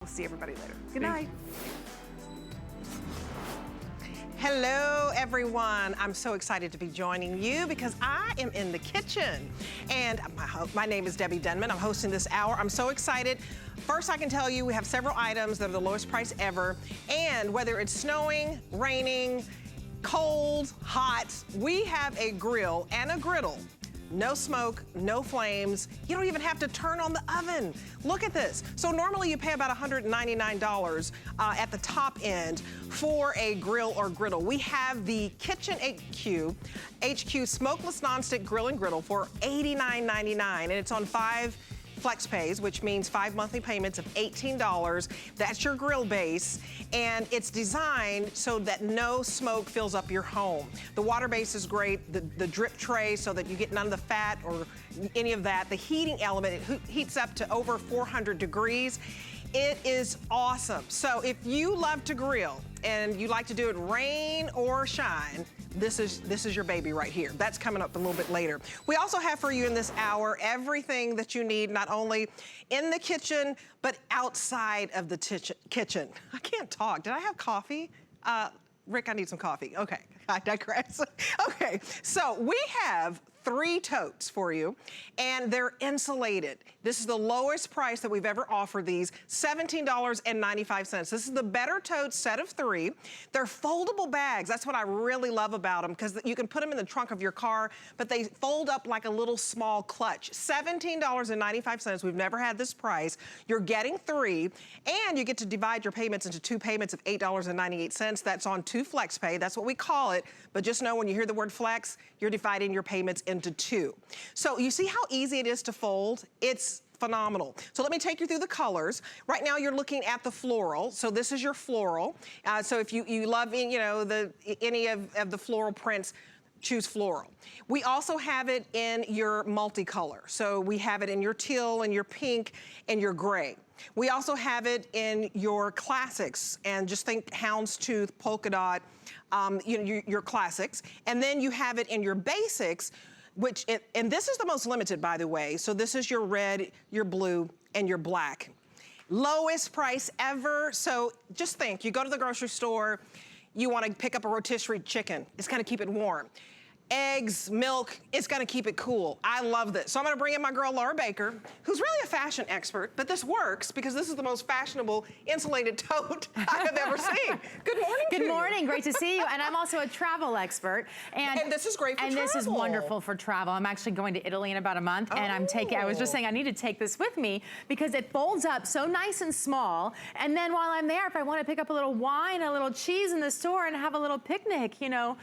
We'll see everybody later. Good night. Hello, everyone. I'm so excited to be joining you because I am in the kitchen. And my name is Debbie Denman. I'm hosting this hour. I'm so excited. First, I can tell you we have several items that are the lowest price ever. And whether it's snowing, raining, cold, hot, we have a grill and a griddle. No smoke, no flames. You don't even have to turn on the oven. Look at this. So normally you pay about $199 at the top end for a grill or griddle. We have the Kitchen HQ Smokeless Nonstick Grill and Griddle for $89.99, and it's on 5 flex pays, which means 5 monthly payments of $18. That's your grill base, and it's designed so that no smoke fills up your home. The water base is great, the drip tray so that you get none of the fat or any of that. The heating element, it heats up to over 400 degrees. It is awesome. So if you love to grill and you like to do it rain or shine, this is your baby right here. That's coming up a little bit later. We also have for you in this hour everything that you need, not only in the kitchen, but outside of the kitchen. I can't talk. Did I have coffee? Rick, I need some coffee. Okay, I digress. Okay, so we have 3 totes for you, and they're insulated. This is the lowest price that we've ever offered these, $17.95. This is the Better Totes set of 3. They're foldable bags. That's what I really love about them, because you can put them in the trunk of your car, but they fold up like a little small clutch. $17.95. We've never had this price. You're getting 3, and you get to divide your payments into 2 payments of $8.98. That's on 2 flex pay. That's what we call it. But just know when you hear the word flex, you're dividing your payments into 2. So you see how easy it is to fold? It's phenomenal. So let me take you through the colors. Right now you're looking at the floral. So this is your floral. So if you love, you know, any of the floral prints, choose floral. We also have it in your multicolor. So we have it in your teal and your pink and your gray. We also have it in your classics, and just think houndstooth, polka dot, your classics. And then you have it in your basics, and this is the most limited, by the way. So this is your red, your blue, and your black. Lowest price ever. So just think, you go to the grocery store, you want to pick up a rotisserie chicken. It's going to keep it warm. Eggs, milk, it's gonna keep it cool. I love this. So I'm gonna bring in my girl, Laura Baker, who's really a fashion expert, but this works because this is the most fashionable insulated tote I have ever seen. Good morning to you. Good morning, great to see you. And I'm also a travel expert. And this is great for travel. And this is wonderful for travel. I'm actually going to Italy in about a month, and I was just saying I need to take this with me because it folds up so nice and small. And then while I'm there, if I wanna pick up a little wine, a little cheese in the store and have a little picnic, you know,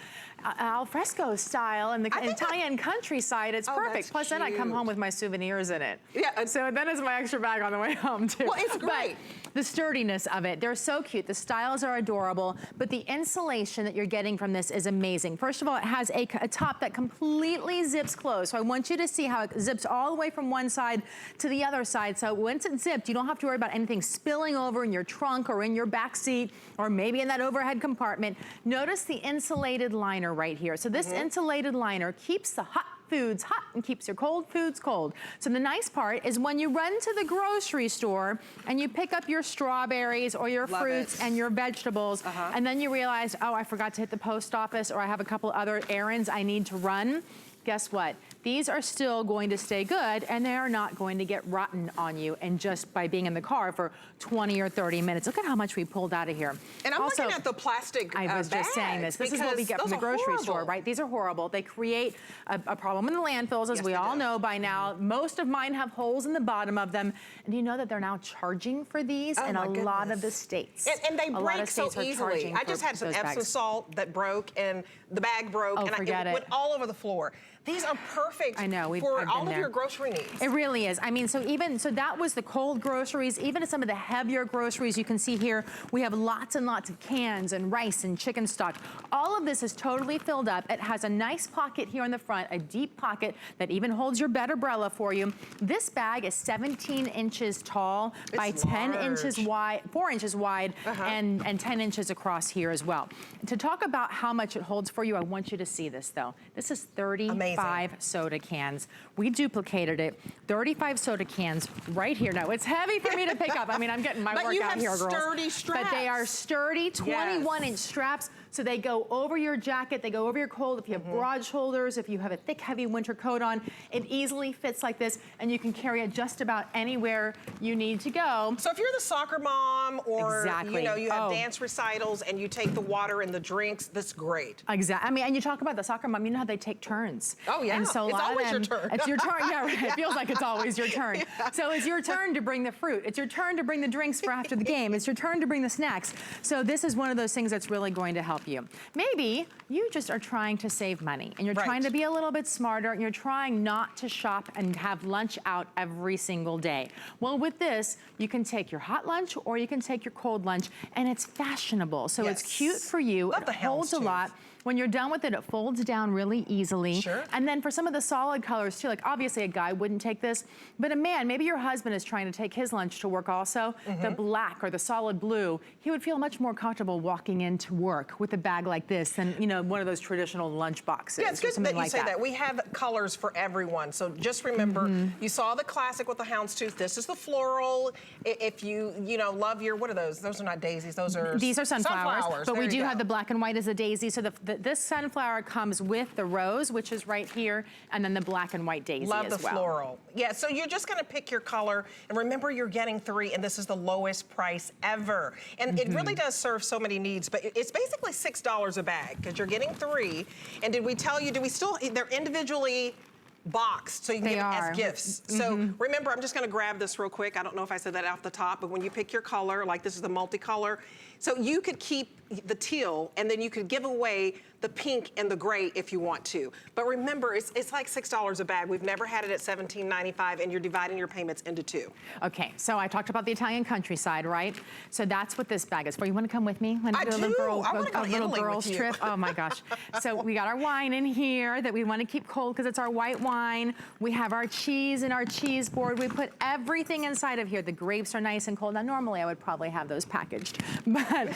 al fresco style in the Italian countryside, it's perfect. Plus then I come home with my souvenirs in it. Yeah. So then it's my extra bag on the way home too. Well, it's great. But the sturdiness of it, they're so cute. The styles are adorable, but the insulation that you're getting from this is amazing. First of all, it has a top that completely zips closed. So I want you to see how it zips all the way from one side to the other side. So once it's zipped, you don't have to worry about anything spilling over in your trunk or in your back seat or maybe in that overhead compartment. Notice the insulated liner right here. So this insulated liner keeps the hot foods hot and keeps your cold foods cold. So the nice part is when you run to the grocery store and you pick up your strawberries or your fruits and your vegetables, and then you realize, oh, I forgot to hit the post office, or I have a couple other errands I need to run. Guess what? These are still going to stay good, and they are not going to get rotten on you, and just by being in the car for 20 or 30 minutes. Look at how much we pulled out of here. And I'm looking at the plastic I was just saying this. This is what we get from the grocery store, right? These are horrible. They create a problem in the landfills, as we all know by now. Most of mine have holes in the bottom of them. And you know that they're now charging for these in a lot of the states. And they break so easily. I just had some Epsom salt that broke, and the bag broke, and it went all over the floor. These are perfect for all of your grocery needs. It really is. I mean, so that was the cold groceries. Even some of the heavier groceries you can see here, we have lots and lots of cans and rice and chicken stock. All of this is totally filled up. It has a nice pocket here in the front, a deep pocket that even holds your bed umbrella for you. This bag is 17 inches tall by 10 inches wide, 4 inches wide, and 10 inches across here as well. To talk about how much it holds for you, I want you to see this though. This is 30 35 soda cans. We duplicated it, 35 soda cans right here. Now, it's heavy for me to pick up. I mean, I'm getting my workout here, girls. But you have sturdy straps. But they are sturdy, 21-inch straps. So they go over your jacket, they go over your coat. If you have broad shoulders, if you have a thick, heavy winter coat on, it easily fits like this, and you can carry it just about anywhere you need to go. So if you're the soccer mom, or you know, you have dance recitals and you take the water and the drinks, that's great. Exactly. I mean, and you talk about the soccer mom, you know how they take turns. Oh yeah, and so it's always your turn. It's your turn, yeah, right. It feels like it's always your turn. Yeah. So it's your turn to bring the fruit. It's your turn to bring the drinks for after the game. It's your turn to bring the snacks. So this is one of those things that's really going to help you. Maybe you just are trying to save money and you're trying to be a little bit smarter and you're trying not to shop and have lunch out every single day. Well, with this, you can take your hot lunch or you can take your cold lunch, and it's fashionable. So it's cute for you. It holds a lot. When you're done with it, it folds down really easily. Sure. And then for some of the solid colors too, like obviously a guy wouldn't take this, but a man, maybe your husband is trying to take his lunch to work also, the black or the solid blue, he would feel much more comfortable walking into work with a bag like this than, you know, one of those traditional lunch boxes. Yeah, it's good that you say that. We have colors for everyone. So just remember, you saw the classic with the houndstooth. This is the floral. If you know, love your, what are those? Those are not daisies. These are sunflowers. But we do have the black and white as a daisy. So this sunflower comes with the rose, which is right here, and then the black and white daisy as well. Love the floral. Yeah, so you're just gonna pick your color, and remember you're getting 3, and this is the lowest price ever. And it really does serve so many needs, but it's basically $6 a bag, because you're getting 3. And did we tell you, they're individually boxed, so you can give them as gifts. So remember, I'm just gonna grab this real quick. I don't know if I said that off the top, but when you pick your color, like this is the multicolor, so you could keep the teal, and then you could give away the pink and the gray if you want to. But remember, it's like $6 a bag. We've never had it at $17.95, and you're dividing your payments into 2. Okay, so I talked about the Italian countryside, right? So that's what this bag is for. You wanna come with me? I do. I wanna go to little Italy girls with you. trip. Oh my gosh. So we got our wine in here that we wanna keep cold because it's our white wine. We have our cheese and our cheese board. We put everything inside of here. The grapes are nice and cold. Now normally I would probably have those packaged, but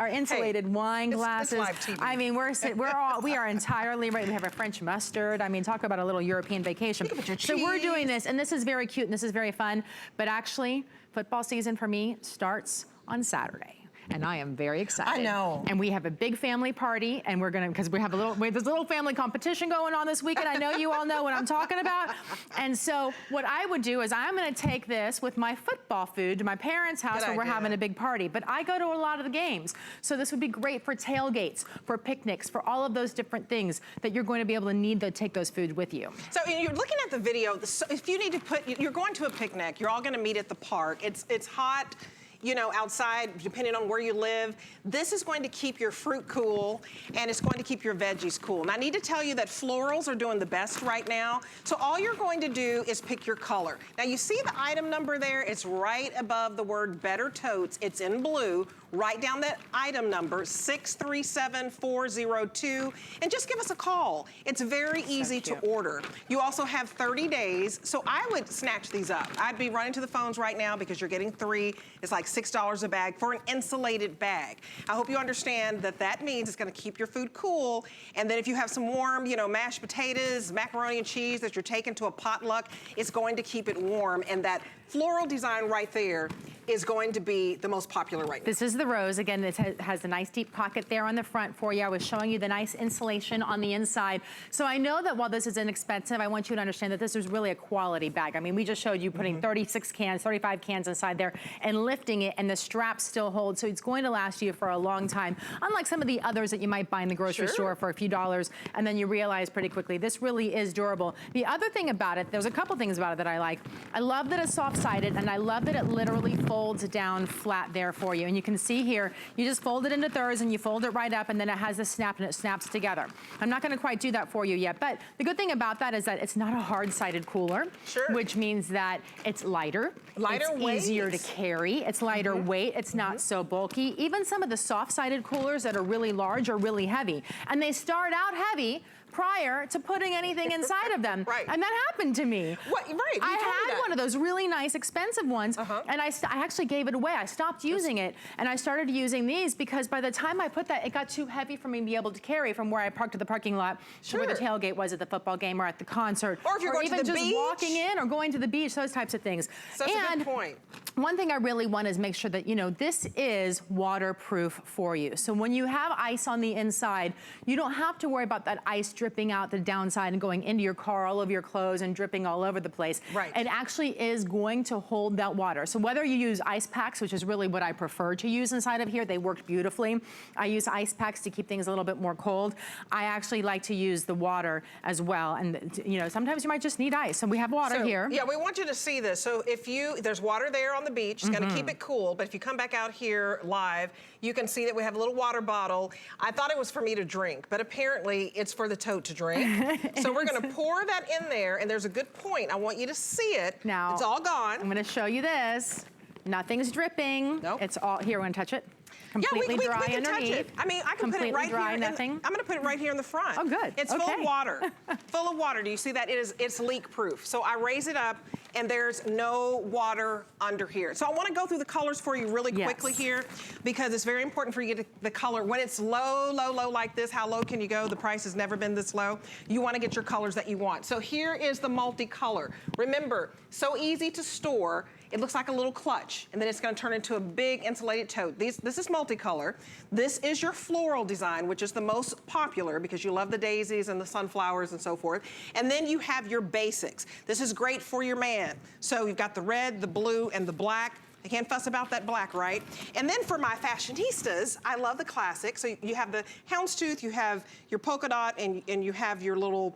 our insulated wine glasses. It's live TV. I mean, we are entirely right. We have a French mustard. I mean, talk about a little European vacation. So we're doing this, and this is very cute and this is very fun. But actually, football season for me starts on Saturday. And I am very excited. I know. And we have a big family party, and we're gonna, because there's a little family competition going on this weekend. I know you all know what I'm talking about. And so what I would do is I'm gonna take this with my football food to my parents' house where we're having a big party. But I go to a lot of the games. So this would be great for tailgates, for picnics, for all of those different things that you're going to be able to need to take those foods with you. So you're looking at the video, if you need to you're going to a picnic, you're all gonna meet at the park. It's hot, you know, outside, depending on where you live. This is going to keep your fruit cool, and it's going to keep your veggies cool. And I need to tell you that florals are doing the best right now. So all you're going to do is pick your color. Now you see the item number there? It's right above the word Better Totes. It's in blue. Write down that item number, 637402, and just give us a call. It's very easy to order. You also have 30 days, so I would snatch these up. I'd be running to the phones right now because you're getting 3. It's like $6 a bag for an insulated bag. I hope you understand that that means it's gonna keep your food cool, and then if you have some warm, you know, mashed potatoes, macaroni and cheese that you're taking to a potluck, it's going to keep it warm, and that floral design right there is going to be the most popular right now. This is the rose. Again, it has a nice deep pocket there on the front for you. I was showing you the nice insulation on the inside. So I know that while this is inexpensive, I want you to understand that this is really a quality bag. I mean, we just showed you putting 36 cans, 35 cans inside there and lifting it, and the straps still hold, so it's going to last you for a long time. Unlike some of the others that you might buy in the grocery store for a few dollars, and then you realize pretty quickly, this really is durable. The other thing about it, there's a couple things about it that I like. I love that it's soft-sided, and I love that it literally folds down flat there for you. And you can see here, you just fold it into thirds and you fold it right up, and then it has a snap and it snaps together. I'm not gonna quite do that for you yet, but the good thing about that is that it's not a hard-sided cooler, which means that it's lighter. It's easier to carry. It's lighter weight. It's not so bulky. Even some of the soft-sided coolers that are really large are really heavy. And they start out heavy, prior to putting anything inside of them. Right. And that happened to me. What, right, you I told me had that. one of those really nice, expensive ones, and I actually gave it away. I stopped using it, and I started using these because by the time I put that, it got too heavy for me to be able to carry from where I parked to the parking lot to where the tailgate was at the football game or at the concert. Or if you're going even to the just beach. walking in or going to the beach, those types of things. Such a good point. One thing I really want is make sure that, you know, this is waterproof for you. So when you have ice on the inside, you don't have to worry about that ice dripping out the downside and going into your car, all over your clothes and dripping all over the place. Right. It actually is going to hold that water. So whether you use ice packs, which is really what I prefer to use inside of here, they worked beautifully. I use ice packs to keep things a little bit more cold. I actually like to use the water as well. And you know, sometimes you might just need ice. So we have water here. Yeah, we want you to see this. So if there's water there on the beach, it's gonna keep it cool, but if you come back out here live, you can see that we have a little water bottle. I thought it was for me to drink, but apparently it's for the tote to drink. So we're gonna pour that in there, and there's a good point. I want you to see it. Now, it's all gone. I'm gonna show you this. Nothing's dripping. Nope. It's all, here, wanna touch it? Yeah, Completely we dry can underneath. touch it. I mean, I can put it right dry, here. nothing. I'm gonna put it right here in the front. Oh, good. It's full of water. Full of water. Do you see that? It's leak proof. So I raise it up, and there's no water under here. So I wanna go through the colors for you really quickly here, because it's very important for you to get the color. When it's low, low, low like this, how low can you go? The price has never been this low. You wanna get your colors that you want. So here is the multicolor. Remember, so easy to store. It looks like a little clutch, and then it's gonna turn into a big insulated tote. This is multicolor. This is your floral design, which is the most popular because you love the daisies and the sunflowers and so forth. And then you have your basics. This is great for your man. So you've got the red, the blue, and the black. I can't fuss about that black, right? And then for my fashionistas, I love the classic. So you have the houndstooth, you have your polka dot, and you have your little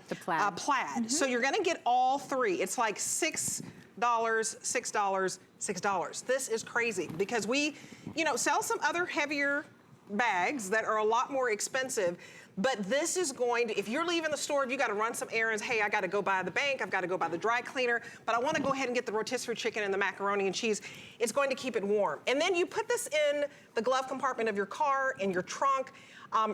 plaid. So you're gonna get all three. It's like $6, $6, $6. This is crazy because we, sell some other heavier bags that are a lot more expensive, but this is going to, if you're leaving the store, you gotta run some errands, hey, I gotta go by the bank, I've gotta go by the dry cleaner, but I wanna go ahead and get the rotisserie chicken and the macaroni and cheese. It's going to keep it warm. And then you put this in the glove compartment of your car, in your trunk,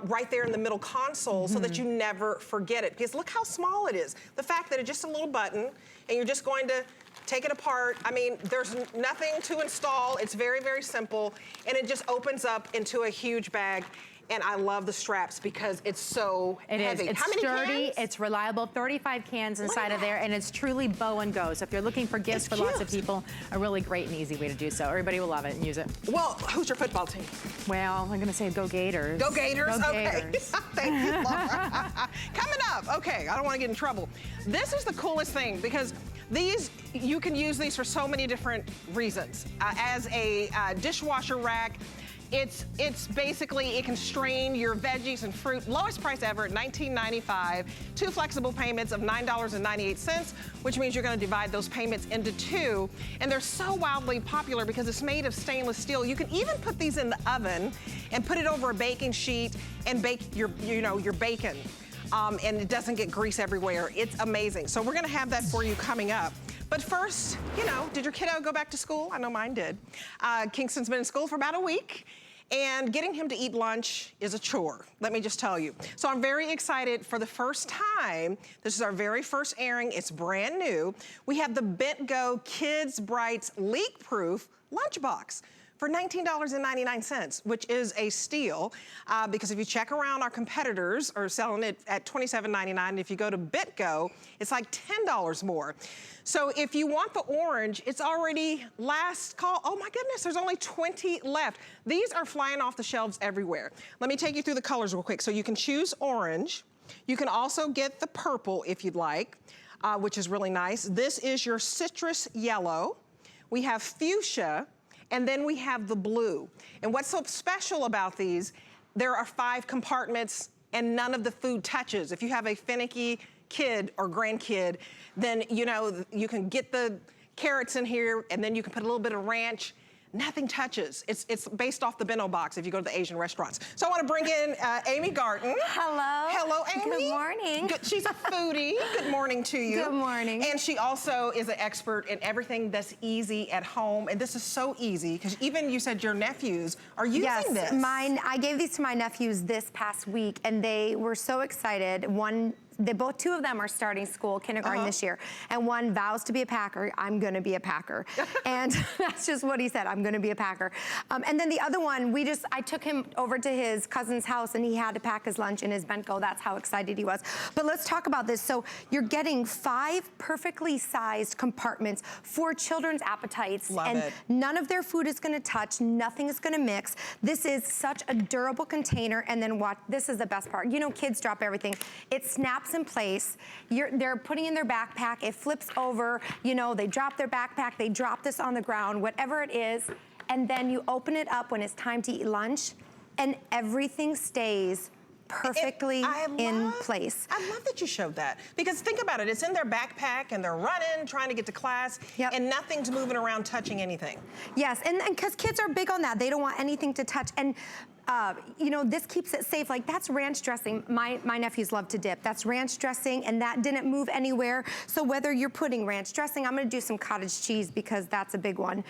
right there in the middle console so that you never forget it. Because look how small it is. The fact that it's just a little button and you're just going to take it apart. I mean, there's nothing to install. It's very, very simple. And it just opens up into a huge bag. And I love the straps because it's so heavy. It's How many sturdy, cans? it's reliable, 35 cans inside of there, and it's truly bow and go. So if you're looking for gifts for lots of people, a really great and easy way to do so. Everybody will love it and use it. Well, who's your football team? Well, I'm gonna say go Gators. Go Gators, Go okay. Gators. Thank you, Laura. Coming up, okay, I don't wanna get in trouble. This is the coolest thing because you can use these for so many different reasons. As a dishwasher rack, it's basically, it can strain your veggies and fruit. Lowest price ever at $19.95. 2 flexible payments of $9.98, which means you're gonna divide those payments into 2. And they're so wildly popular because it's made of stainless steel. You can even put these in the oven and put it over a baking sheet and bake your bacon. And it doesn't get grease everywhere. It's amazing. So we're gonna have that for you coming up. But first, did your kiddo go back to school? I know mine did. Kingston's been in school for about a week, and getting him to eat lunch is a chore, let me just tell you. So I'm very excited for the first time. This is our very first airing. It's brand new. We have the Bent Go Kids Brights leak-proof lunchbox for $19.99, which is a steal, because if you check around, our competitors are selling it at $27.99. If you go to BitGo, it's like $10 more. So if you want the orange, it's already last call. Oh my goodness, there's only 20 left. These are flying off the shelves everywhere. Let me take you through the colors real quick. So you can choose orange. You can also get the purple if you'd like, which is really nice. This is your citrus yellow. We have fuchsia, and then we have the blue. And what's so special about these, there are 5 compartments and none of the food touches. If you have a finicky kid or grandkid, then you can get the carrots in here and then you can put a little bit of ranch. Nothing touches. It's based off the bento box if you go to the Asian restaurants. So I want to bring in Amy Garten. Hello. Hello, Amy. Good morning. She's a foodie. Good morning to you. Good morning. And she also is an expert in everything that's easy at home. And this is so easy because even you said your nephews are using this. Yes, I gave these to my nephews this past week and they were so excited. One two of them are starting school, kindergarten this year, and one vows to be a Packer. I'm gonna be a Packer. And that's just what he said, I'm gonna be a Packer. And then the other one, I took him over to his cousin's house and he had to pack his lunch in his bento. That's how excited he was. But let's talk about this. So you're getting 5 perfectly sized compartments for children's appetites. Love it. None of their food is gonna touch, nothing is gonna mix. This is such a durable container, and then watch, this is the best part. You know, kids drop everything. It snaps in place. They're putting in their backpack, it flips over, you know, they drop their backpack, they drop this on the ground, whatever it is, and then you open it up when it's time to eat lunch, and everything stays perfectly in place. I love that you showed that, because think about it, it's in their backpack and they're running, trying to get to class, and nothing's moving around touching anything. Yes, and because kids are big on that. They don't want anything to touch. And you know, this keeps it safe. Like, that's ranch dressing. My nephews love to dip. That's ranch dressing, and that didn't move anywhere. So whether you're putting ranch dressing, I'm gonna do some cottage cheese because that's a big one.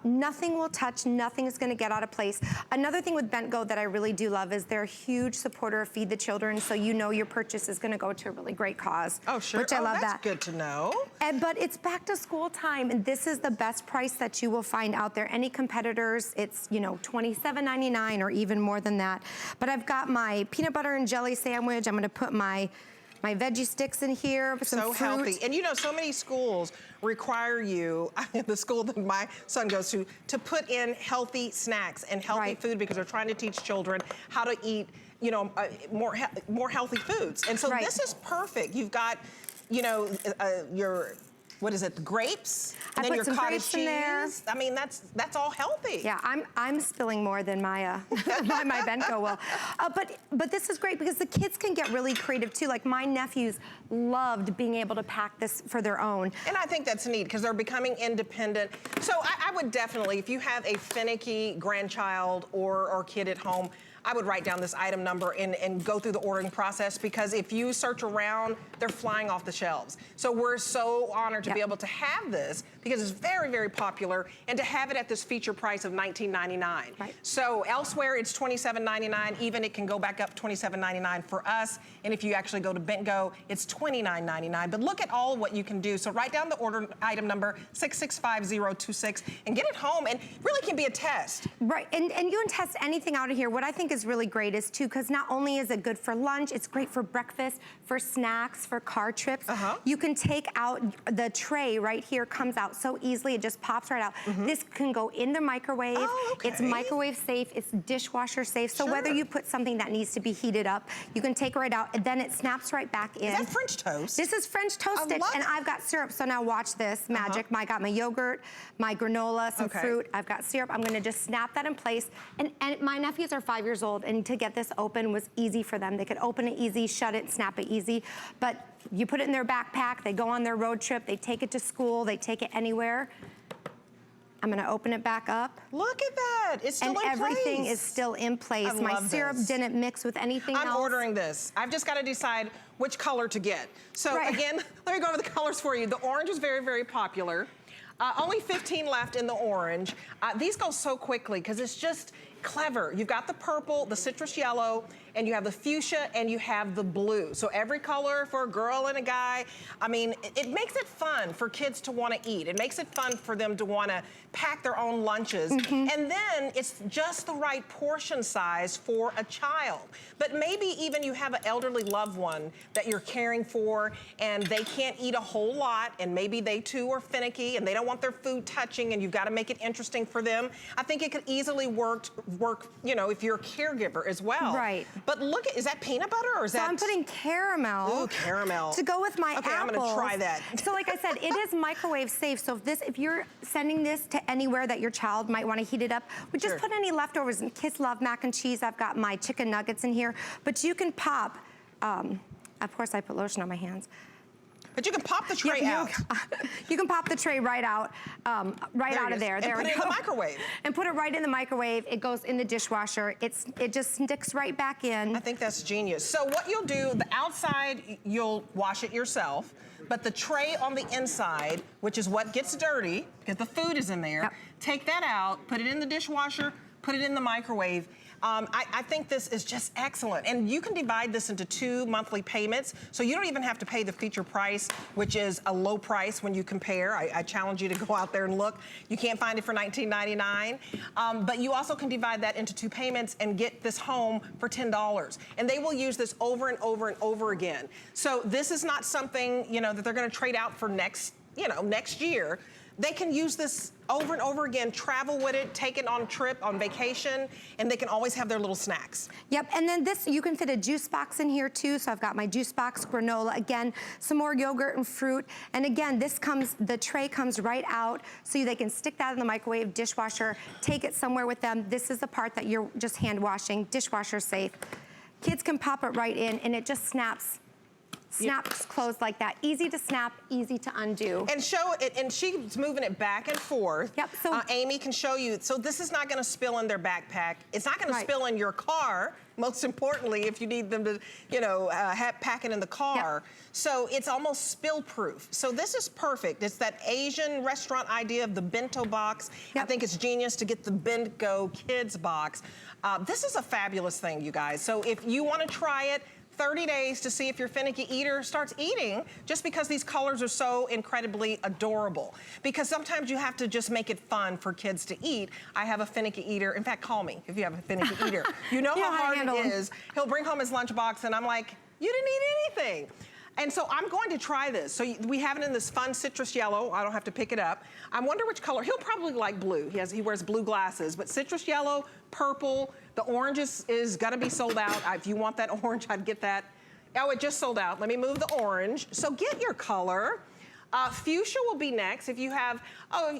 Nothing will touch, nothing is gonna get out of place. Another thing with Bent Go that I really do love is they're a huge supporter of Feed the Children, so you know your purchase is gonna go to a really great cause. Oh, sure. Which I love that's that. Good to know. But it's back to school time, and this is the best price that you will find out there. Any competitors, it's, you know, $27.99 or even more than that. But I've got my peanut butter and jelly sandwich. I'm gonna put my veggie sticks in here with some fruit. So healthy. And you know, so many schools require you, the school that my son goes to put in healthy snacks and healthy food, because they're trying to teach children how to eat, you know, more healthy foods. And so this is perfect. You've got, you know, your, what is it, the grapes? And then your cottage cheese. In there. I mean, that's all healthy. Yeah, I'm spilling more than my my bento will. But this is great because the kids can get really creative too. Like, my nephews loved being able to pack this for their own. And I think that's neat because they're becoming independent. So I would definitely, if you have a finicky grandchild or kid at home, I would write down this item number and go through the ordering process, because if you search around, they're flying off the shelves. So we're so honored to be able to have this, because it's very, very popular, and to have it at this feature price of $19.99. Right. So elsewhere it's $27.99, even it can go back up $27.99 for us, and if you actually go to Bent Go, it's $29.99. But look at all what you can do. So write down the order item number 665026 and get it home, and really can be a test. Right, and you can test anything out of here. What I think is really great is too, because not only is it good for lunch, it's great for breakfast, for snacks, for car trips. You can take out the tray right here, comes out so easily, it just pops right out. This can go in the microwave. It's microwave safe, it's dishwasher safe. So whether you put something that needs to be heated up, you can take it right out, and then it snaps right back in. Is that French toast? This is French toast sticks, and I've got syrup. So now watch this magic. I got my yogurt, my granola, some fruit. I've got syrup. I'm gonna just snap that in place. And my nephews are 5 years old, and to get this open was easy for them. They could open it easy, shut it, snap it easy. But you put it in their backpack, they go on their road trip, they take it to school, they take it anywhere. I'm gonna open it back up. Look at that, it's still in place. And everything is still in place. My syrup didn't mix with anything else. I'm ordering this. I've just gotta decide which color to get. So again, let me go over the colors for you. The orange is very, very popular. Only 15 left in the orange. These go so quickly because it's just clever. You've got the purple, the citrus yellow, and you have the fuchsia, and you have the blue. So every color for a girl and a guy. I mean, it makes it fun for kids to want to eat. It makes it fun for them to want to pack their own lunches. And then it's just the right portion size for a child. But maybe even you have an elderly loved one that you're caring for, and they can't eat a whole lot, and maybe they too are finicky, and they don't want their food touching, and you've got to make it interesting for them. I think it could easily work, you know, if you're a caregiver as well. Right. But look at, is that peanut butter or is that? So I'm putting caramel. Ooh, caramel. To go with my apples. Okay, I'm gonna try that. So like I said, it is microwave safe. So if you're sending this to anywhere that your child might want to heat it up, we just put any leftovers. And kids love mac and cheese. I've got my chicken nuggets in here. But you can pop, of course I put lotion on my hands. But you can pop the tray out. You can pop the tray right out, out of there. And put it in the microwave. And put it right in the microwave. It goes in the dishwasher. It just sticks right back in. I think that's genius. So what you'll do, the outside, you'll wash it yourself, but the tray on the inside, which is what gets dirty, because the food is in there, take that out, put it in the dishwasher, put it in the microwave. I think this is just excellent. And you can divide this into 2 monthly payments, so you don't even have to pay the feature price, which is a low price when you compare. I challenge you to go out there and look. You can't find it for $19.99. But you also can divide that into 2 payments and get this home for $10. And they will use this over and over and over again. So this is not something, you know, that they're gonna trade out for next year. They can use this over and over again, travel with it, take it on a trip, on vacation, and they can always have their little snacks. Yep, and then this, you can fit a juice box in here too. So I've got my juice box, granola, again, some more yogurt and fruit. And again, the tray comes right out so they can stick that in the microwave, dishwasher, take it somewhere with them. This is the part that you're just hand washing, dishwasher safe. Kids can pop it right in and it just snaps closed like that. Easy to snap, easy to undo. And show it, and she's moving it back and forth. Yep, so Amy can show you. So this is not gonna spill in their backpack. It's not gonna spill in your car, most importantly, if you need them to, you know, pack it in the car. Yep. So it's almost spill-proof. So this is perfect. It's that Asian restaurant idea of the bento box. Yep. I think it's genius to get the Bento Kids box. This is a fabulous thing, you guys. So if you wanna try it, 30 days to see if your finicky eater starts eating, just because these colors are so incredibly adorable. Because sometimes you have to just make it fun for kids to eat. I have a finicky eater. In fact, call me if you have a finicky eater. You know how hard it is. He'll bring home his lunchbox and I'm like, you didn't eat anything. And so I'm going to try this. So we have it in this fun citrus yellow. I don't have to pick it up. I wonder which color. He'll probably like blue. He wears blue glasses, but citrus yellow, purple. The orange is gonna be sold out. If you want that orange, I'd get that. Oh, it just sold out. Let me move the orange. So get your color. Fuchsia will be next. If you have,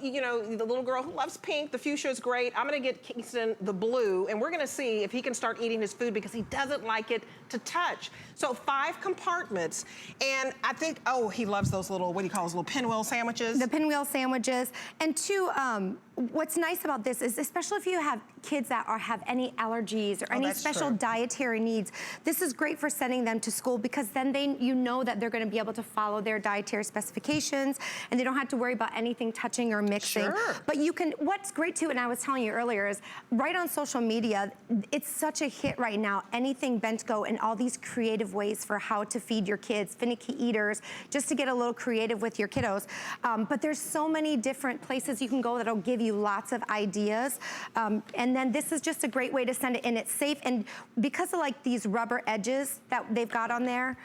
you know, the little girl who loves pink, the fuchsia is great. I'm gonna get Kingston the blue, and we're gonna see if he can start eating his food because he doesn't like it to touch. So 5 compartments, and I think, he loves those little, what do you call those little pinwheel sandwiches? The pinwheel sandwiches. And 2, what's nice about this is, especially if you have kids that have any allergies or any special dietary needs, this is great for sending them to school because then you know that they're gonna be able to follow their dietary specifications and they don't have to worry about anything touching or mixing. Sure. But you can, what's great too, and I was telling you earlier, is right on social media, it's such a hit right now, anything bento and all these creative ways for how to feed your kids, finicky eaters, just to get a little creative with your kiddos. But there's so many different places you can go that'll give you lots of ideas. And then this is just a great way to send it, and it's safe. And because of like these rubber edges that they've got on there,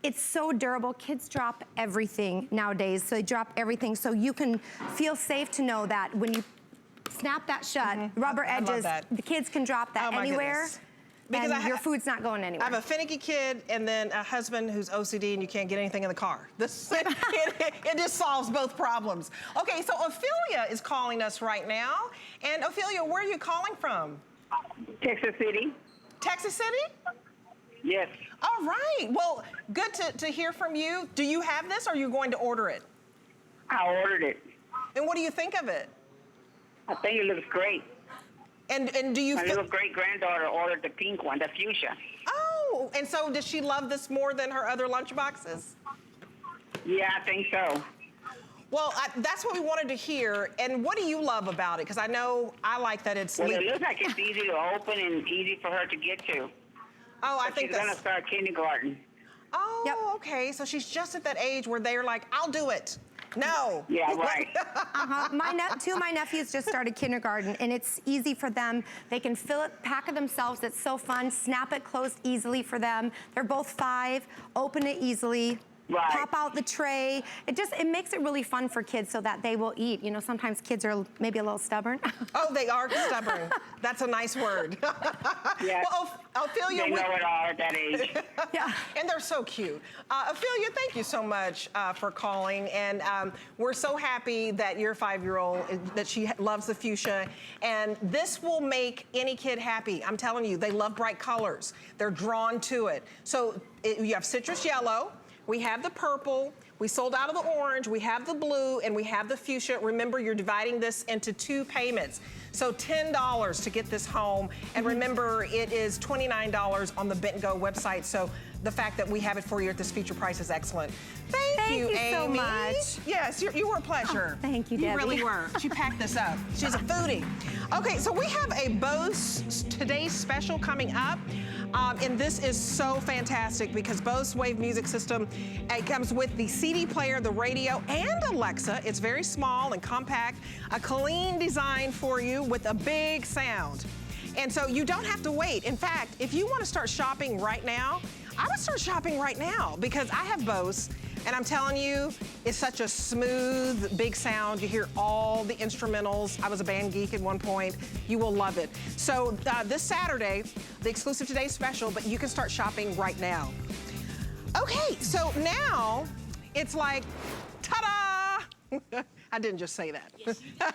it's so durable. Kids drop everything nowadays, so they drop everything. So you can feel safe to know that when you snap that shut, rubber edges, the kids can drop that anywhere. Because your food's not going anywhere. I have a finicky kid and then a husband who's OCD and you can't get anything in the car. It just solves both problems. Okay, so Ophelia is calling us right now. And Ophelia, where are you calling from? Texas City. Texas City? Yes. All right, well, good to hear from you. Do you have this or are you going to order it? I ordered it. And what do you think of it? I think it looks great. And do you My little great-granddaughter ordered the pink one, the fuchsia. Oh, and so does she love this more than her other lunchboxes? Yeah, I think so. Well, that's what we wanted to hear. And what do you love about it? Because I know I like that it's... Well, it looks like it's easy to open and easy for her to get to. Oh, I think she's going to start kindergarten. Oh, okay. So she's just at that age where they're like, I'll do it. No. Yeah, right. Two of my nephews just started kindergarten, and it's easy for them. They can fill it, pack it themselves. It's so fun. Snap it closed easily for them. They're both 5. Open it easily. Right. Pop out the tray. It makes it really fun for kids so that they will eat. You know, sometimes kids are maybe a little stubborn. Oh, they are stubborn. That's a nice word. Yeah. Well, Ophelia, they know it all at that age. Yeah. And they're so cute. Ophelia, thank you so much for calling. And we're so happy that your 5-year-old, that she loves the fuchsia. And this will make any kid happy. I'm telling you, they love bright colors. They're drawn to it. So you have citrus yellow. We have the purple, we sold out of the orange, we have the blue, and we have the fuchsia. Remember, you're dividing this into 2 payments. So $10 to get this home. And remember, it is $29 on the Bento website. So the fact that we have it for you at this feature price is excellent. Thank you, Amy. So much. Yes, you were a pleasure. Oh, thank you, Debbie. You really were. She packed this up. She's a foodie. Okay, so we have a Bose Today's Special coming up. And this is so fantastic because Bose Wave music system, it comes with the CD player, the radio, and Alexa. It's very small and compact, a clean design for you with a big sound. And so you don't have to wait. In fact, if you want to start shopping right now, I would start shopping right now because I have Bose. And I'm telling you, it's such a smooth, big sound. You hear all the instrumentals. I was a band geek at one point. You will love it. So this Saturday, the exclusive Today's Special, but you can start shopping right now. Okay, so now it's like, ta-da! I didn't just say that. Yes, you did.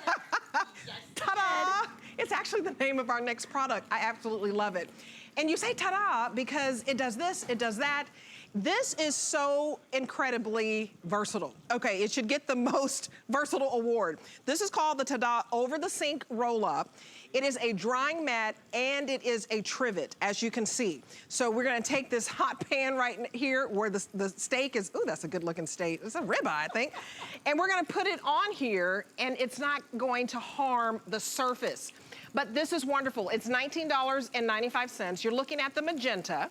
Yes, ta-da! It's actually the name of our next product. I absolutely love it. And you say ta-da because it does this, it does that. This is so incredibly versatile. Okay, it should get the most versatile award. This is called the Tada Over the Sink Roll-Up. It is a drying mat and it is a trivet, as you can see. So we're gonna take this hot pan right here where the steak is, ooh, that's a good looking steak. It's a ribeye, I think. And we're gonna put it on here and it's not going to harm the surface. But this is wonderful. It's $19.95. You're looking at the magenta.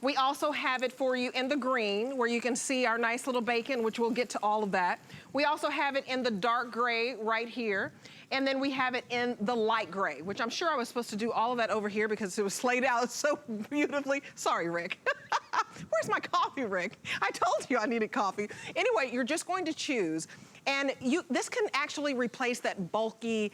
We also have it for you in the green, where you can see our nice little bacon, which we'll get to all of that. We also have it in the dark gray right here. And then we have it in the light gray, which I'm sure I was supposed to do all of that over here because it was laid out so beautifully. Sorry, Rick. Where's my coffee, Rick? I told you I needed coffee. Anyway, you're just going to choose. And this can actually replace that bulky,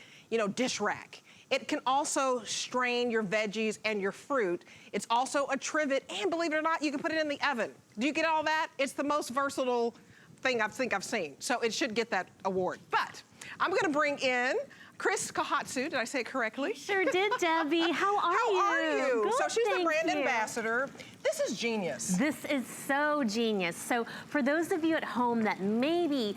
dish rack. It can also strain your veggies and your fruit. It's also a trivet, and believe it or not, you can put it in the oven. Do you get all that? It's the most versatile thing I think I've seen. So it should get that award. But I'm gonna bring in Chris Kahatsu. Did I say it correctly? Sure did, Debbie. How are you? Good, so she's the brand thank you. ambassador. This is genius. This is so genius. So for those of you at home that maybe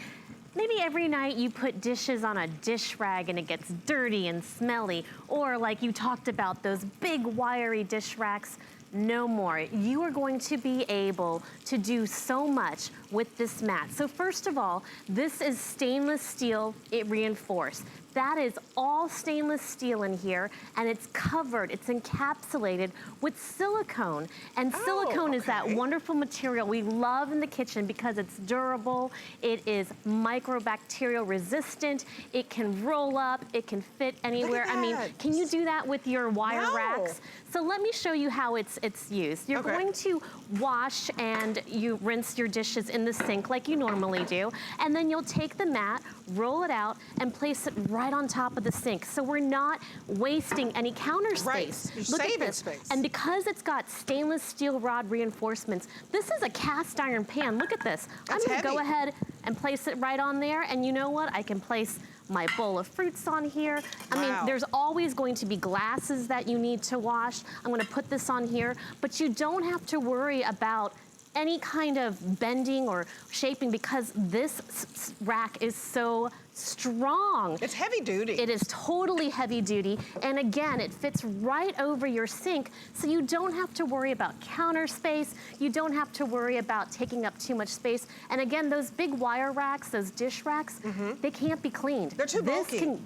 every night you put dishes on a dish rag and it gets dirty and smelly, or like you talked about, those big wiry dish racks, no more. You are going to be able to do so much with this mat. So first of all, this is stainless steel, it reinforced. That is all stainless steel in here, and it's covered, it's encapsulated with silicone. And silicone is that wonderful material we love in the kitchen because it's durable, it is microbacterial resistant, it can roll up, it can fit anywhere. I mean, can you do that with your wire racks? So let me show you how it's used. You're going to wash and you rinse your dishes in the sink like you normally do, and then you'll take the mat, roll it out, and place it right on top of the sink. So we're not wasting any counter space. You're Look saving at this. space. And because it's got stainless steel rod reinforcements, this is a cast iron pan. Look at this. I'm gonna go ahead and place it right on there, and you know what? I can place my bowl of fruits on here. I mean, there's always going to be glasses that you need to wash. I'm gonna put this on here, but you don't have to worry about any kind of bending or shaping because this rack is so strong. It's heavy duty. It is totally heavy duty. And again, it fits right over your sink, so you don't have to worry about counter space. You don't have to worry about taking up too much space. And again, those big wire racks, those dish racks, they can't be cleaned. They're too bulky.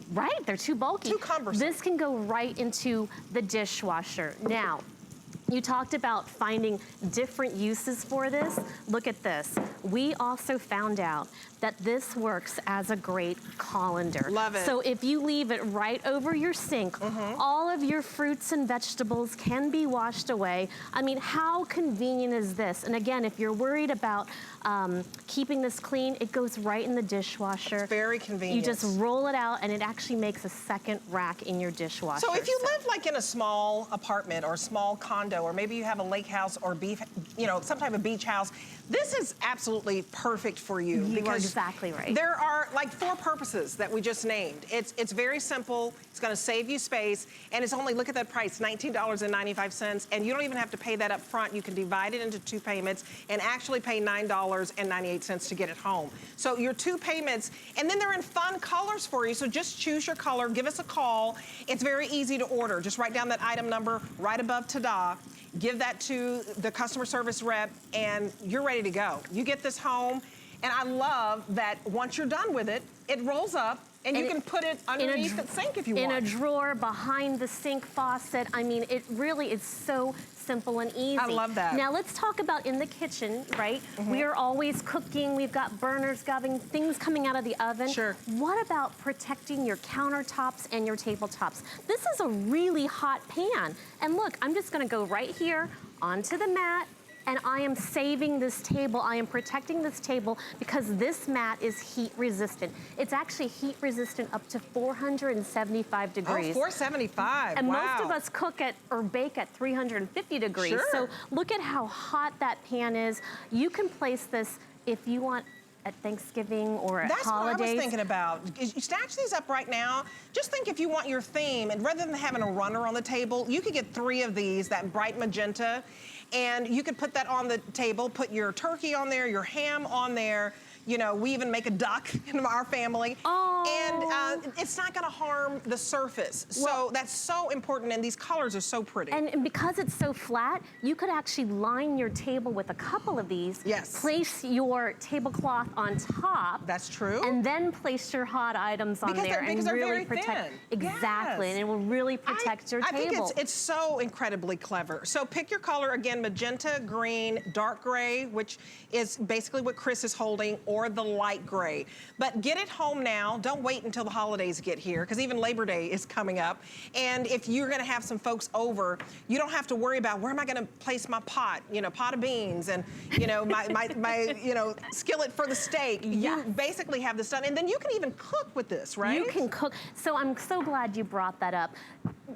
They're too bulky. Too cumbersome. This can go right into the dishwasher. Now, you talked about finding different uses for this. Look at this. We also found out that this works as a great colander. Love it. So if you leave it right over your sink, all of your fruits and vegetables can be washed away. I mean, how convenient is this? And again, if you're worried about keeping this clean, it goes right in the dishwasher. It's very convenient. You just roll it out and it actually makes a second rack in your dishwasher. So if you live like in a small apartment or a small condo, or maybe you have a lake house or some type of beach house, this is absolutely perfect for you. You are exactly right. There are like 4 purposes that we just named. It's very simple, it's gonna save you space, and it's only, look at that price, $19.95, and you don't even have to pay that up front. You can divide it into 2 payments and actually pay $9.98 to get it home. So your 2 payments, and then they're in fun colors for you, so just choose your color, give us a call. It's very easy to order. Just write down that item number right above Tada, give that to the customer service rep, and you're ready to go. You get this home, and I love that once you're done with it, it rolls up, and you can put it underneath the sink if you want. In a drawer behind the sink faucet. I mean, it really is so simple and easy. I love that. Now let's talk about in the kitchen, right? We are always cooking. We've got burners going, things coming out of the oven. Sure. What about protecting your countertops and your tabletops? This is a really hot pan. And look, I'm just gonna go right here onto the mat, and I am saving this table. I am protecting this table because this mat is heat resistant. It's actually heat resistant up to 475 degrees. Oh, 475, And wow. most of us cook at or bake at 350 degrees. Sure. So look at how hot that pan is. You can place this if you want at Thanksgiving or at That's holidays. what I was thinking about. You snatch these up right now. Just think if you want your theme, and rather than having a runner on the table, you could get 3 of these, that bright magenta, and you could put that on the table, put your turkey on there, your ham on there. You know, we even make a duck in our family. Oh. And it's not gonna harm the surface. So Well, that's so important, and these colors are so pretty. And because it's so flat, you could actually line your table with a couple of these. Yes. Place your tablecloth on top. That's true. And then place your hot items on there because and they're really very protect. thin. Exactly, Yes. and it will really protect your I table. think it's so incredibly clever. So pick your color, again, magenta, green, dark gray, which is basically what Chris is holding, or the light gray. But get it home now. Don't wait until the holidays get here, because even Labor Day is coming up. And if you're gonna have some folks over, you don't have to worry about where am I gonna place my pot, pot of beans, and my skillet for the steak. Yes. You basically have this done. And then you can even cook with this, right? You can cook. So I'm so glad you brought that up.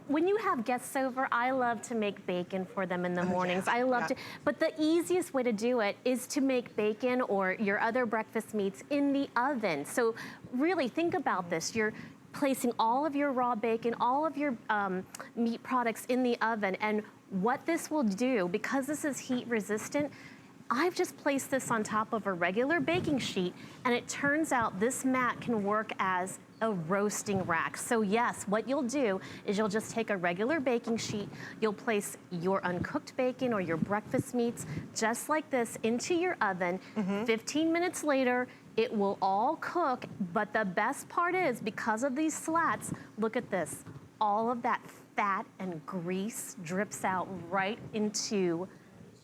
When you have guests over, I love to make bacon for them in the mornings. yeah, I love yeah. to, but the easiest way to do it is to make bacon or your other breakfast meats in the oven. So really think about this. You're placing all of your raw bacon, all of your meat products in the oven, and what this will do, because this is heat resistant, I've just placed this on top of a regular baking sheet, and it turns out this mat can work as a roasting rack. So yes, what you'll do is you'll just take a regular baking sheet, you'll place your uncooked bacon or your breakfast meats just like this into your oven. 15 minutes later, it will all cook, but the best part is, because of these slats, look at this. All of that fat and grease drips out right into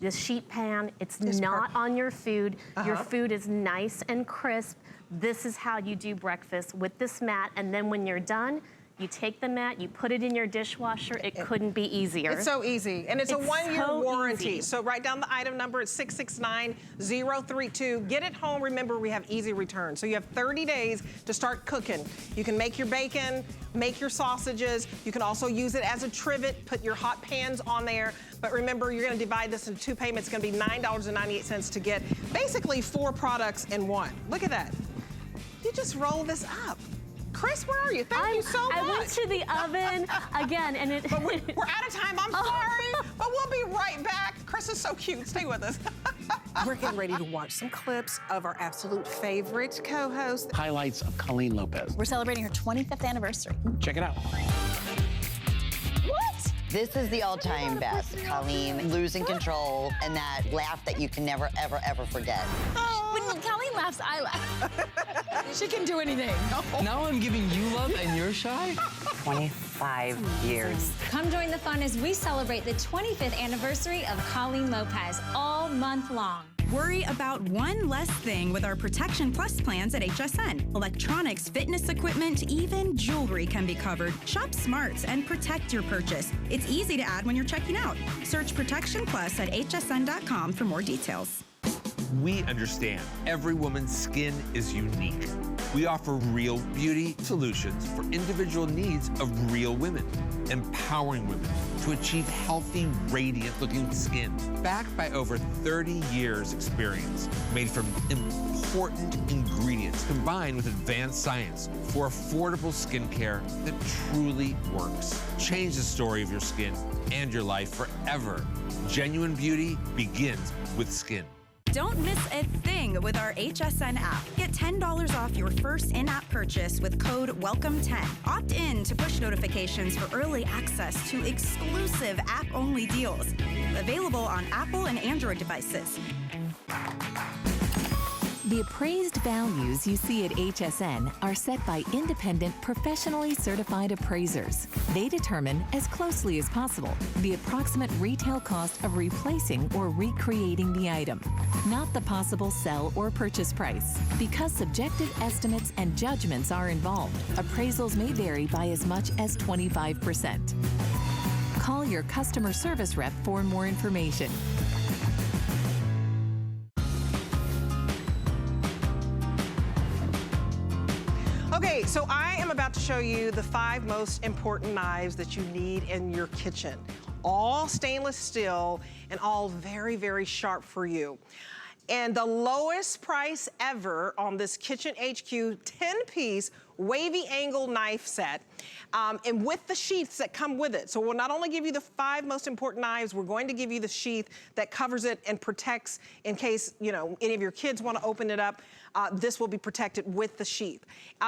the sheet pan. It's not on your food. Your food is nice and crisp. This is how you do breakfast with this mat. And then when you're done, you take the mat, you put it in your dishwasher. It couldn't be easier. It's so easy, and it's a It's one-year so warranty. easy. So write down the item number. It's 669032. Get it home. Remember, we have easy return. So you have 30 days to start cooking. You can make your bacon, make your sausages. You can also use it as a trivet, put your hot pans on there. But remember, you're gonna divide this into 2 payments. It's gonna be $9.98 to get basically 4 products in one. Look at that. You just roll this up. Chris, where are you? Thank you so much. I went to the oven again, and it. But we're out of time. I'm sorry, but we'll be right back. Chris is so cute. Stay with us. We're getting ready to watch some clips of our absolute favorite co-host. Highlights of Colleen Lopez. We're celebrating her 25th anniversary. Check it out. What? This is the all-time best. Colleen losing control and that laugh that you can never, ever, ever forget. When Colleen laughs, I laugh. She can do anything. Now I'm giving you love and you're shy? 25 years. Come join the fun as we celebrate the 25th anniversary of Colleen Lopez all month long. Worry about one less thing with our Protection Plus plans at HSN. Electronics, fitness equipment, even jewelry can be covered. Shop smart and protect your purchase. It's easy to add when you're checking out. Search Protection Plus at hsn.com for more details. We understand every woman's skin is unique. We offer real beauty solutions for individual needs of real women, empowering women to achieve healthy, radiant-looking skin. Backed by over 30 years experience, made from important ingredients combined with advanced science for affordable skincare that truly works. Change the story of your skin and your life forever. Genuine beauty begins with skin. Don't miss a thing with our HSN app. Get $10 off your first in-app purchase with code WELCOME10. Opt in to push notifications for early access to exclusive app-only deals. Available on Apple and Android devices. The appraised values you see at HSN are set by independent, professionally certified appraisers. They determine, as closely as possible, the approximate retail cost of replacing or recreating the item, not the possible sell or purchase price. Because subjective estimates and judgments are involved, appraisals may vary by as much as 25%. Call your customer service rep for more information. Okay, so I am about to show you the 5 most important knives that you need in your kitchen. All stainless steel and all very, very sharp for you. And the lowest price ever on this Kitchen HQ 10-piece wavy angle knife set, and with the sheaths that come with it. So we'll not only give you the 5 most important knives, we're going to give you the sheath that covers it and protects in case, you know, any of your kids want to open it up. This will be protected with the sheath.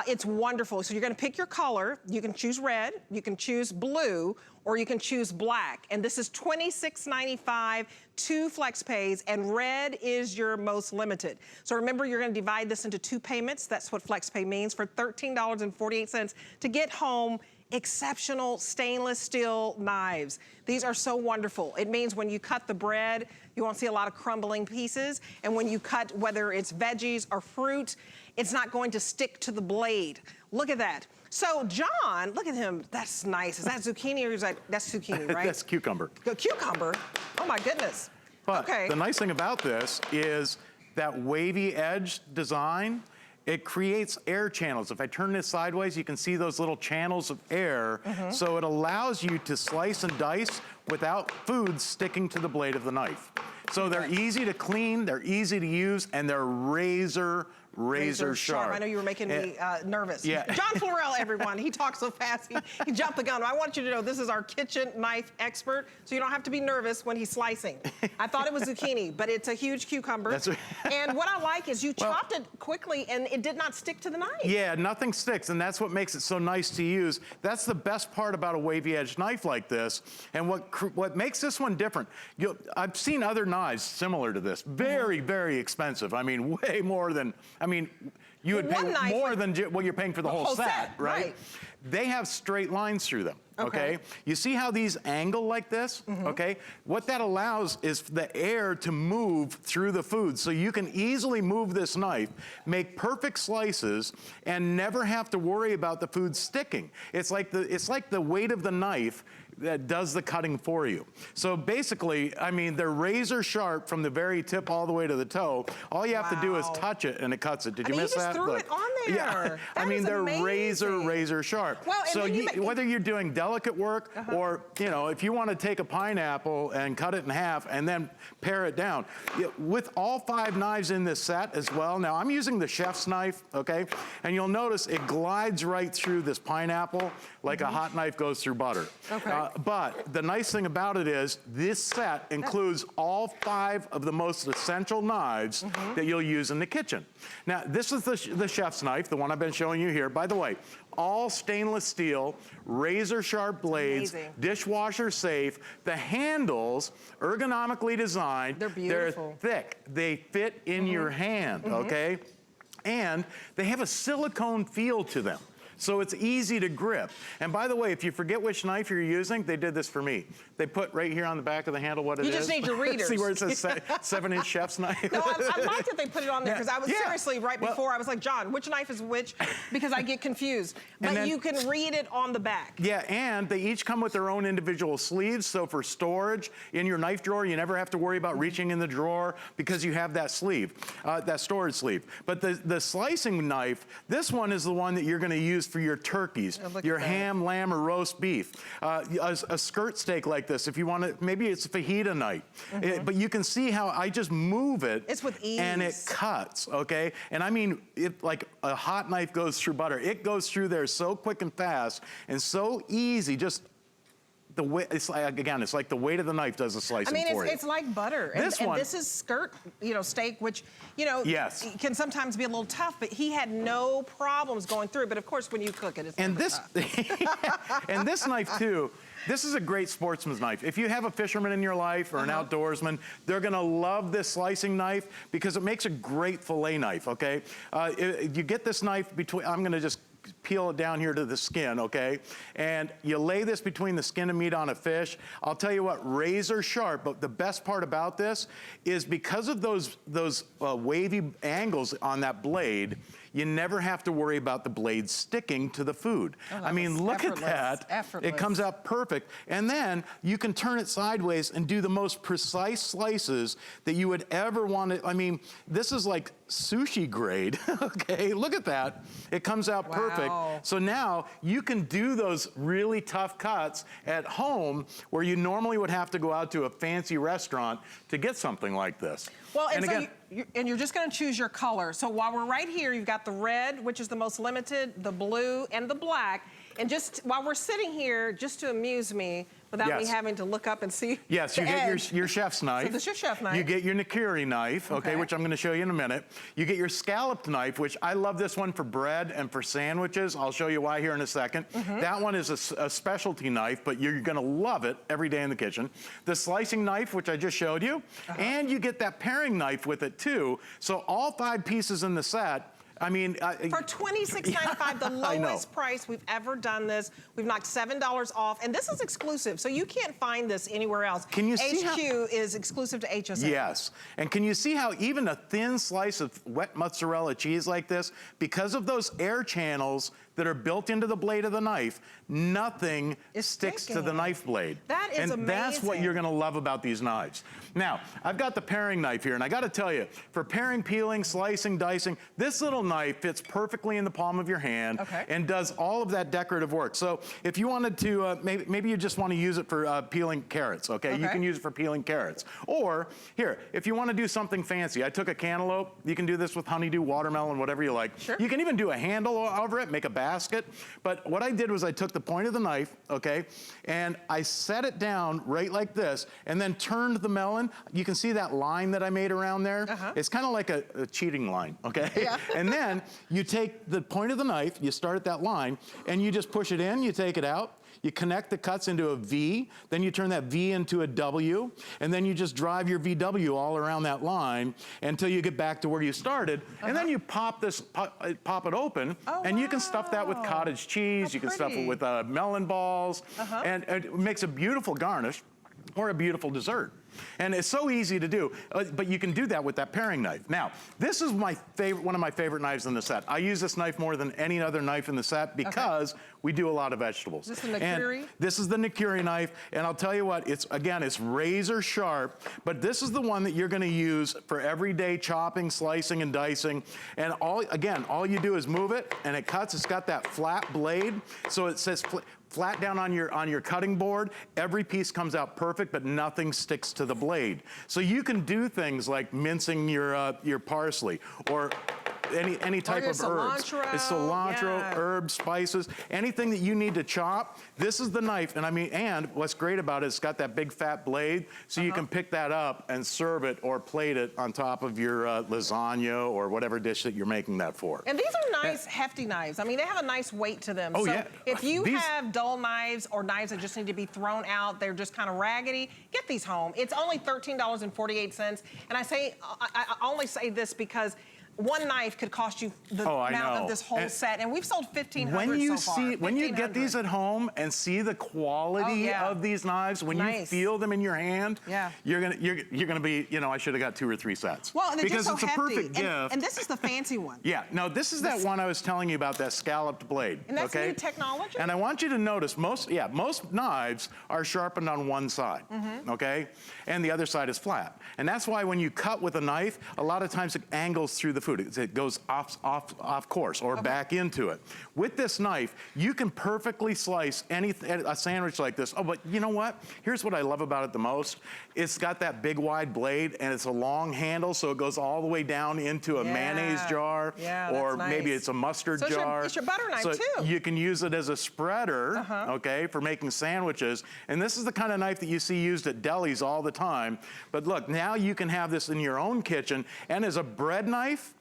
It's wonderful. So you're gonna pick your color. You can choose red, you can choose blue, or you can choose black. And this is $26.95, 2 flex pays, and red is your most limited. So remember, you're gonna divide this into 2 payments. That's what flex pay means, for $13.48 to get home exceptional stainless steel knives. These are so wonderful. It means when you cut the bread, you won't see a lot of crumbling pieces. And when you cut, whether it's veggies or fruit, it's not going to stick to the blade. Look at that. So John, look at him. That's nice. Is that zucchini or is that's zucchini, right? That's cucumber. Cucumber? Oh my goodness. But okay. The nice thing about this is that wavy edge design, it creates air channels. If I turn this sideways, you can see those little channels of air. So it allows you to slice and dice without food sticking to the blade of the knife. So they're easy to clean, they're easy to use, and they're razor sharp. I know you were making me nervous. Yeah. John Florell, everyone. He talks so fast, he jumped the gun. I want you to know this is our kitchen knife expert, so you don't have to be nervous when he's slicing. I thought it was zucchini, but it's a huge cucumber. That's right. And what I like is you chopped it quickly and it did not stick to the knife. Yeah, nothing sticks, and that's what makes it so nice to use. That's the best part about a wavy edge knife like this. And what makes this one different, I've seen other knives similar to this, very, very expensive. I mean, way more than, I mean, you would pay more than what you're paying for the whole set, right? They have straight lines through them, okay? You see how these angle like this, okay? What that allows is the air to move through the food, so you can easily move this knife, make perfect slices, and never have to worry about the food sticking. It's like the weight of the knife that does the cutting for you. So basically, I mean, they're razor sharp from the very tip all the way to the toe. All you have to do is touch it and it cuts it. Did you miss that? You just threw it on there. Yeah. I mean, they're razor sharp. Well, so whether you're doing delicate work or, you know, if you want to take a pineapple and cut it in half and then pare it down, with all 5 knives in this set as well. Now, I'm using the chef's knife, okay? And you'll notice it glides right through this pineapple like a hot knife goes through butter. But the nice thing about it is this set includes all 5 of the most essential knives that you'll use in the kitchen. Now, this is the chef's knife, the one I've been showing you here. By the way, all stainless steel, razor sharp blades, dishwasher safe. The handles, ergonomically designed. They're beautiful. They're thick. They fit in your hand, okay? And they have a silicone feel to them. So it's easy to grip. And by the way, if you forget which knife you're using, they did this for me. They put right here on the back of the handle what it is. You just need your readers. See where it says 7-inch chef's knife? No, I liked that they put it on there because I was seriously right before, I was like, John, which knife is which? Because I get confused. But then, you can read it on the back. Yeah, and they each come with their own individual sleeves. So for storage in your knife drawer, you never have to worry about reaching in the drawer because you have that sleeve, that storage sleeve. But the slicing knife, this one is the one that you're going to use for your turkeys, your ham, lamb, or roast beef. A skirt steak like this, if you want to, maybe it's a fajita night. But you can see how I just move it. It's with ease. And it cuts, okay? And I mean, like a hot knife goes through butter. It goes through there so quick and fast and so easy. Just the way, it's like, again, it's like the weight of the knife does the slicing for you. It's like butter. This one, and this is skirt, steak, which, yes, can sometimes be a little tough, but he had no problems going through. But of course, when you cook it, it's tough. And this knife too, this is a great sportsman's knife. If you have a fisherman in your life or an outdoorsman, they're gonna love this slicing knife because it makes a great fillet knife, okay? You get this knife between, I'm gonna just peel it down here to the skin, okay? And you lay this between the skin and meat on a fish. I'll tell you what, razor sharp, but the best part about this is because of those wavy angles on that blade, you never have to worry about the blade sticking to the food. I mean, look at that. Effortless. It comes out perfect. And then you can turn it sideways and do the most precise slices that you would ever want to. I mean, this is like sushi grade, okay? Look at that. It comes out perfect. So now you can do those really tough cuts at home where you normally would have to go out to a fancy restaurant to get something like this. Well, and so you're just going to choose your color. So while we're right here, you've got the red, which is the most limited, the blue, and the black. And just while we're sitting here, just to amuse me, without me having to look up and see. Yes, you get your chef's knife. So this is your chef knife. You get your nikiri knife, okay, which I'm going to show you in a minute. You get your scalloped knife, which I love this one for bread and for sandwiches. I'll show you why here in a second. That one is a specialty knife, but you're going to love it every day in the kitchen. The slicing knife, which I just showed you, and you get that paring knife with it too. So all 5 pieces in the set. I mean, for $26.95, the lowest price we've ever done this. We've knocked $7 off, and this is exclusive, so you can't find this anywhere else. Can you see HQ is exclusive to HSN. Yes, and can you see how even a thin slice of wet mozzarella cheese like this, because of those air channels that are built into the blade of the knife, nothing sticks to the knife blade. That is amazing. And that's what you're gonna love about these knives. Now, I've got the paring knife here, and I gotta tell you, for paring, peeling, slicing, dicing, this little knife fits perfectly in the palm of your hand and does all of that decorative work. So if you wanted to, maybe you just wanna use it for peeling carrots, okay? You can use it for peeling carrots. Or, here, if you wanna do something fancy, I took a cantaloupe, you can do this with honeydew, watermelon, whatever you like. You can even do a handle over it, make a basket. But what I did was I took the point of the knife, okay, and I set it down right like this, and then turned the melon. You can see that line that I made around there? It's kind of like a cheating line, okay? And then you take the point of the knife, you start at that line, and you just push it in, you take it out, you connect the cuts into a V, then you turn that V into a W, and then you just drive your VW all around that line until you get back to where you started, and then you pop it open, and you can stuff that with cottage cheese, you can stuff it with melon balls, and it makes a beautiful garnish or a beautiful dessert. And it's so easy to do, but you can do that with that paring knife. Now, this is my favorite, one of my favorite knives in the set. I use this knife more than any other knife in the set because we do a lot of vegetables. Is this the nikiri? And this is the nikiri knife, and I'll tell you what, it's razor sharp, but this is the one that you're gonna use for everyday chopping, slicing, and dicing. And all you do is move it, and it cuts. It's got that flat blade, so it says flat down on your cutting board. Every piece comes out perfect, but nothing sticks to the blade. So you can do things like mincing your parsley or any type of herbs. It's cilantro, herbs, spices, anything that you need to chop. This is the knife, and what's great about it, it's got that big fat blade, so you can pick that up and serve it or plate it on top of your lasagna or whatever dish that you're making that for. And these are nice, hefty knives. I mean, they have a nice weight to them. So if you have dull knives or knives that just need to be thrown out, they're just kind of raggedy, get these home. It's only $13.48, and I only say this because one knife could cost you the amount of this whole set, and we've sold 1,500 so far. When you get these at home and see the quality of these knives, when you feel them in your hand, you're gonna be, I should have got 2 or 3 sets. Well, and they're because just so it's a hefty. perfect gift. And this is the fancy one. No, this is that one I was telling you about, that scalloped blade. And that's new technology? And I want you to notice, most knives are sharpened on one side, okay? And the other side is flat. And that's why when you cut with a knife, a lot of times it angles through the food. It goes off course or back into it. With this knife, you can perfectly slice a sandwich like this. Oh, but you know what? Here's what I love about it the most. It's got that big wide blade and it's a long handle, so it goes all the way down into a mayonnaise jar, or maybe it's a mustard jar. It's your butter knife so too. You can use it as a spreader, okay, for making sandwiches. And this is the kind of knife that you see used at delis all the time. But look, now you can have this in your own kitchen, and as a bread knife,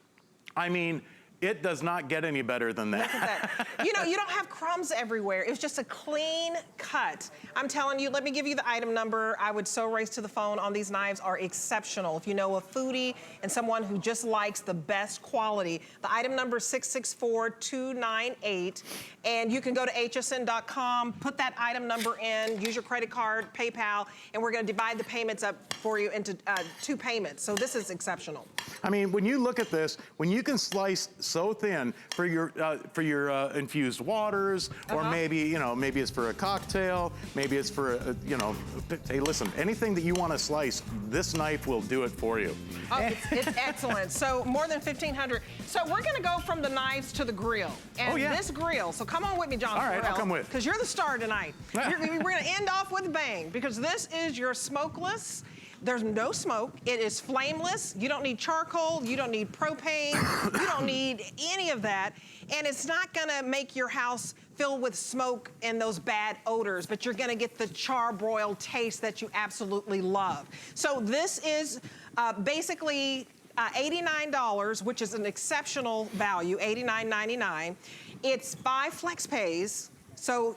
I mean, it does not get any better than that. Look at that. You know, you don't have crumbs everywhere. It's just a clean cut. I'm telling you, let me give you the item number. I would so race to the phone on these knives are exceptional. If you know a foodie and someone who just likes the best quality, the item number is 664298. And you can go to hsn.com, put that item number in, use your credit card, PayPal, and we're gonna divide the payments up for you into 2 payments. So this is exceptional. I mean, when you look at this, when you can slice so thin for your infused waters, or maybe maybe it's for a cocktail, maybe it's for hey, listen, anything that you want to slice, this knife will do it for you. Oh, it's excellent. So more than 1,500. So we're going to go from the knives to the grill. And this grill. So come on with me, John. All right, I'll come with. Because you're the star tonight. We're going to end off with a bang, because this is your smokeless. There's no smoke. It is flameless. You don't need charcoal. You don't need propane. You don't need any of that. And it's not gonna make your house filled with smoke and those bad odors, but you're gonna get the charbroiled taste that you absolutely love. So this is basically $89, which is an exceptional value, $89.99. It's 5 flex pays. So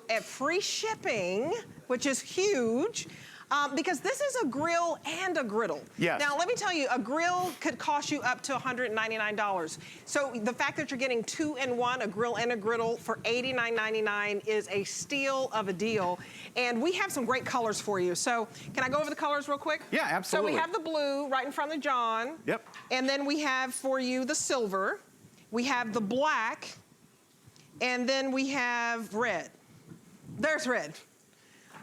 at free shipping, which is huge. Because this is a grill and a griddle. Yes. Now, let me tell you, a grill could cost you up to $199. So the fact that you're getting 2 in 1, a grill and a griddle, for $89.99 is a steal of a deal. And we have some great colors for you. So can I go over the colors real quick? Yeah, absolutely. So we have the blue right in front of John. Yep. And then we have for you the silver. We have the black. And then we have red. There's red.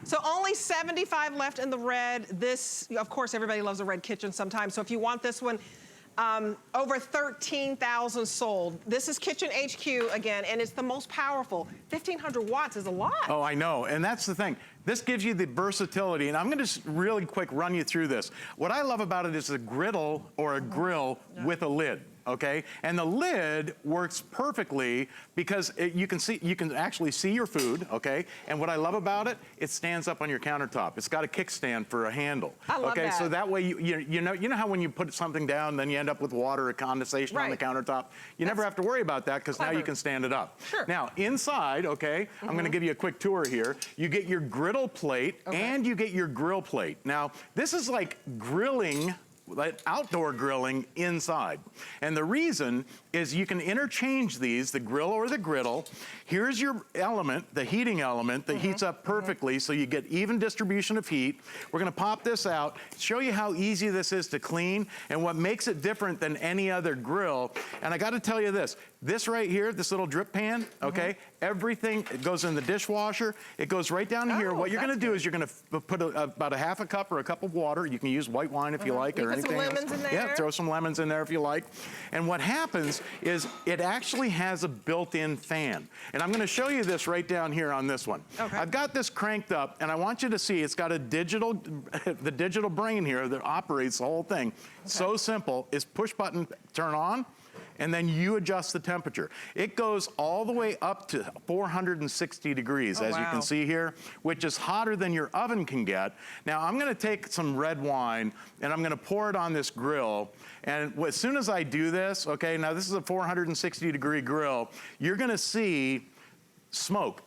So only 75 left in the red. This, of course, everybody loves a red kitchen sometimes. So if you want this one, over 13,000 sold. This is Kitchen HQ again, and it's the most powerful. 1,500 watts is a lot. Oh, I know, and that's the thing. This gives you the versatility, and I'm gonna just really quick run you through this. What I love about it is a griddle or a grill with a lid. Okay, and the lid works perfectly because you can actually see your food. Okay, and what I love about it, it stands up on your countertop. It's got a kickstand for a handle. I love that. So that way you know how when you put something down, then you end up with water or condensation on the countertop. You never have to worry about that because now you can stand it up. Sure. Now inside, okay, I'm going to give you a quick tour here. You get your griddle plate and you get your grill plate. Now this is like grilling. Like outdoor grilling inside. And the reason is you can interchange these, the grill or the griddle. Here's your element, the heating element that heats up perfectly so you get even distribution of heat. We're gonna pop this out, show you how easy this is to clean and what makes it different than any other grill. And I gotta tell you this right here, this little drip pan, okay, everything, it goes in the dishwasher, it goes right down here. What you're gonna do is you're gonna put about a half a cup or a cup of water. You can use white wine if you like, or anything else. Put some lemons in there. Yeah, throw some lemons in there if you like. And what happens is it actually has a built-in fan. And I'm gonna show you this right down here on this one. Okay. I've got this cranked up, and I want you to see it's got a digital, the digital brain here that operates the whole thing. So simple, is push button, turn on, and then you adjust the temperature. It goes all the way up to 460 degrees, as you can see here, which is hotter than your oven can get. Now, I'm gonna take some red wine, and I'm gonna pour it on this grill, and as soon as I do this, okay, now this is a 460 degree grill, you're gonna see smoke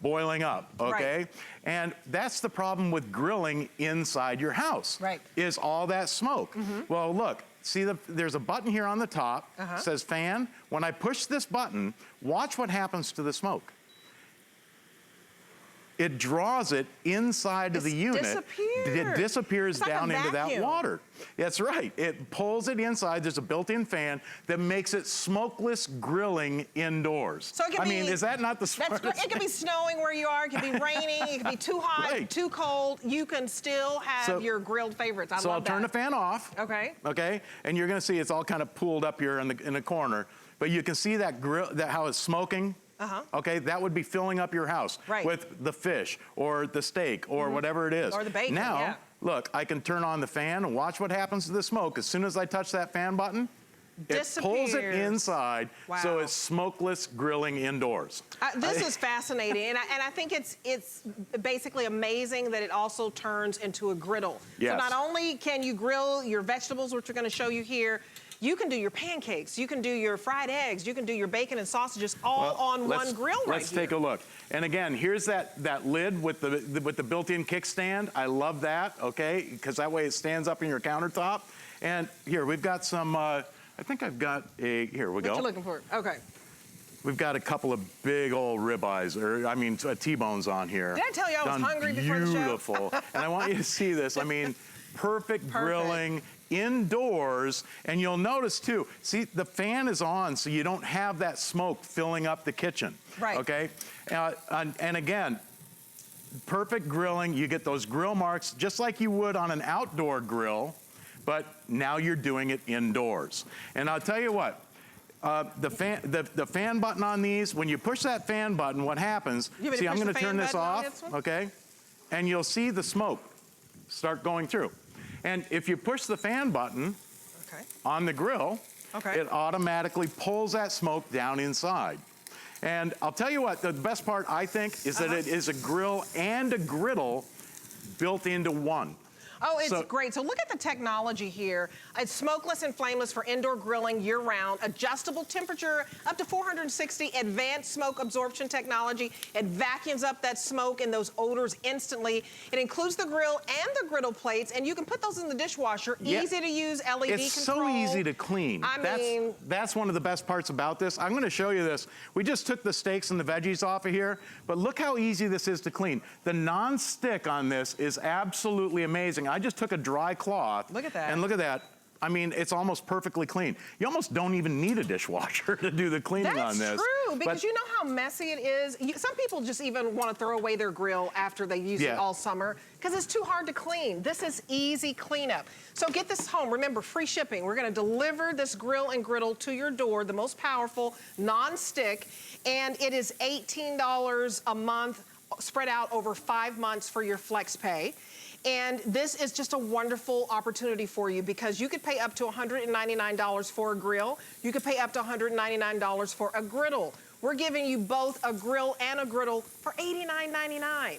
boiling up, okay? And that's the problem with grilling inside your house, is all that smoke. Well, look, see, there's a button here on the top, says fan. When I push this button, watch what happens to the smoke. it draws it inside of the unit. It disappears down into that water. That's right. It pulls it inside. There's a built-in fan that makes it smokeless grilling indoors. So it can I mean, is that not the smartest thing? It could be snowing where you are. It could be raining. It could be too hot, too cold. You can still have your grilled favorites. I love that. So I'll turn the fan off. Okay. Okay. And you're going to see it's all kind of pooled up here in the corner. But you can see that grill, how it's smoking. Okay, that would be filling up your house with the fish or the steak or whatever it is. Or the bacon, Now, look, I can turn on the fan and watch what happens to the smoke. As soon as I touch that fan button, it pulls it inside, so it's smokeless grilling indoors. This is fascinating, and I think it's basically amazing that it also turns into a griddle. Yes. So not only can you grill your vegetables, which we're going to show you here, you can do your pancakes, you can do your fried eggs, you can do your bacon and sausages all on one grill right here. Let's take a look. And again, here's that lid with the built-in kickstand. I love that, okay, because that way it stands up in your countertop. And here, we've got some, I think I've got here we go. What you looking for? Okay. We've got a couple of big old ribeyes, or I mean T-bones on here. Did I tell you I was hungry before the show? Beautiful. And I want you to see this. I mean, perfect grilling indoors. And you'll notice too, see the fan is on so you don't have that smoke filling up the kitchen. Right. Okay. And again, perfect grilling. You get those grill marks just like you would on an outdoor grill, but now you're doing it indoors. And I'll tell you what, the fan button on these, when you push that fan button, what happens, see, I'm going to turn this off, okay? And you'll see the smoke start going through. And if you push the fan button on the grill, it automatically pulls that smoke down inside. And I'll tell you what, the best part, I think, is that it is a grill and a griddle built into one. Oh, it's great. So look at the technology here. It's smokeless and flameless for indoor grilling year-round. Adjustable temperature up to 460. Advanced smoke absorption technology. It vacuums up that smoke and those odors instantly. It includes the grill and the griddle plates, and you can put those in the dishwasher. Easy to use, LED control. It's so easy to clean. That's one of the best parts about this. I'm going to show you this. We just took the steaks and the veggies off of here, but look how easy this is to clean. The non-stick on this is absolutely amazing. I just took a dry cloth. Look at that. And look at that. I mean, it's almost perfectly clean. You almost don't even need a dishwasher to do the cleaning on this. That's true, because you know how messy it is? Some people just even want to throw away their grill after they use it all summer because it's too hard to clean. This is easy cleanup. So get this home. Remember, free shipping. We're going to deliver this grill and griddle to your door, the most powerful, non-stick, and it is $18 a month spread out over 5 months for your flex pay. And this is just a wonderful opportunity for you because you could pay up to $199 for a grill. You could pay up to $199 for a griddle. We're giving you both a grill and a griddle for $89.99.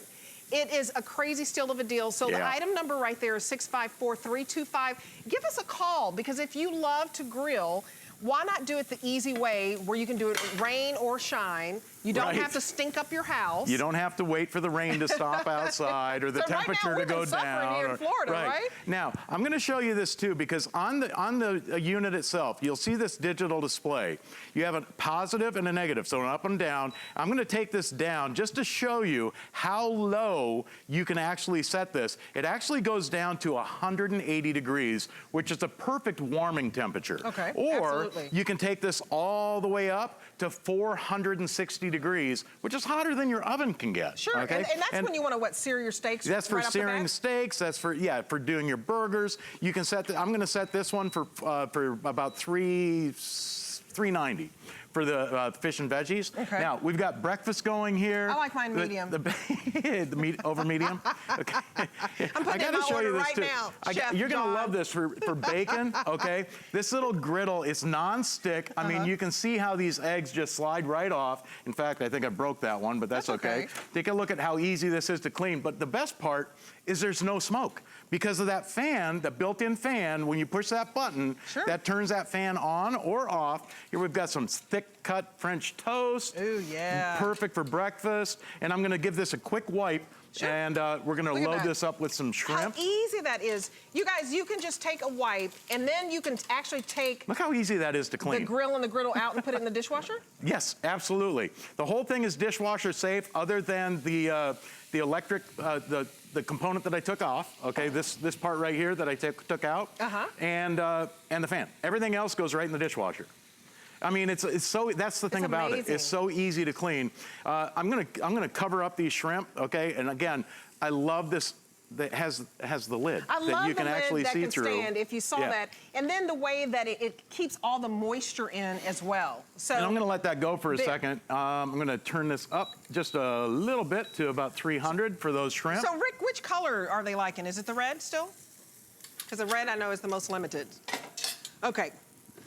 It is a crazy steal of a deal. So the item number right there is 654-325. Give us a call because if you love to grill, why not do it the easy way where you can do it rain or shine? You don't have to stink up your house. You don't have to wait for the rain to stop outside or the temperature to go down. Here in Florida, right? Now, I'm going to show you this too because on the unit itself, you'll see this digital display. You have a positive and a negative, so an up and down. I'm going to take this down just to show you how low you can actually set this. It actually goes down to 180 degrees, which is a perfect warming temperature. Okay, or absolutely. you can take this all the way up to 460 degrees, which is hotter than your oven can get. Sure, okay? and that's when you want to, sear your steaks? That's for searing steaks, that's for, for doing your burgers. You can set, I'm gonna set this one for about $3.90 for the fish and veggies. Okay. Now, we've got breakfast going here. I like mine medium. Over medium? Okay. I'm putting it in my order right now, Chef You're John. gonna love this for bacon, okay? This little griddle is non-stick. I mean, you can see how these eggs just slide right off. In fact, I think I broke that one, but that's okay. Take a look at how easy this is to clean. But the best part is there's no smoke. Because of that fan, the built-in fan, when you push that button, that turns that fan on or off. Here we've got some thick-cut French toast. Ooh, yeah. Perfect for breakfast. And I'm gonna give this a quick wipe Sure. And we're gonna Look at load that. this up with some shrimp. How easy that is. You guys, you can just take a wipe and then you can actually take Look how easy that is to clean. the grill and the griddle out and put it in the dishwasher? Yes, absolutely. The whole thing is dishwasher safe, other than the electric, the component that I took off. Okay, this part right here that I took out, and the fan. Everything else goes right in the dishwasher. I mean, it's so, that's the thing about it. It's so easy to clean. I'm gonna cover up these shrimp. Okay, and again, I love this. That has the lid that you can actually see through. Stand, if you saw that. And then the way that it keeps all the moisture in as well. So and I'm gonna let that go for a second. I'm gonna turn this up just a little bit to about 300 for those shrimp. So Rick, which color are they liking? Is it the red still? Because the red I know is the most limited. Okay.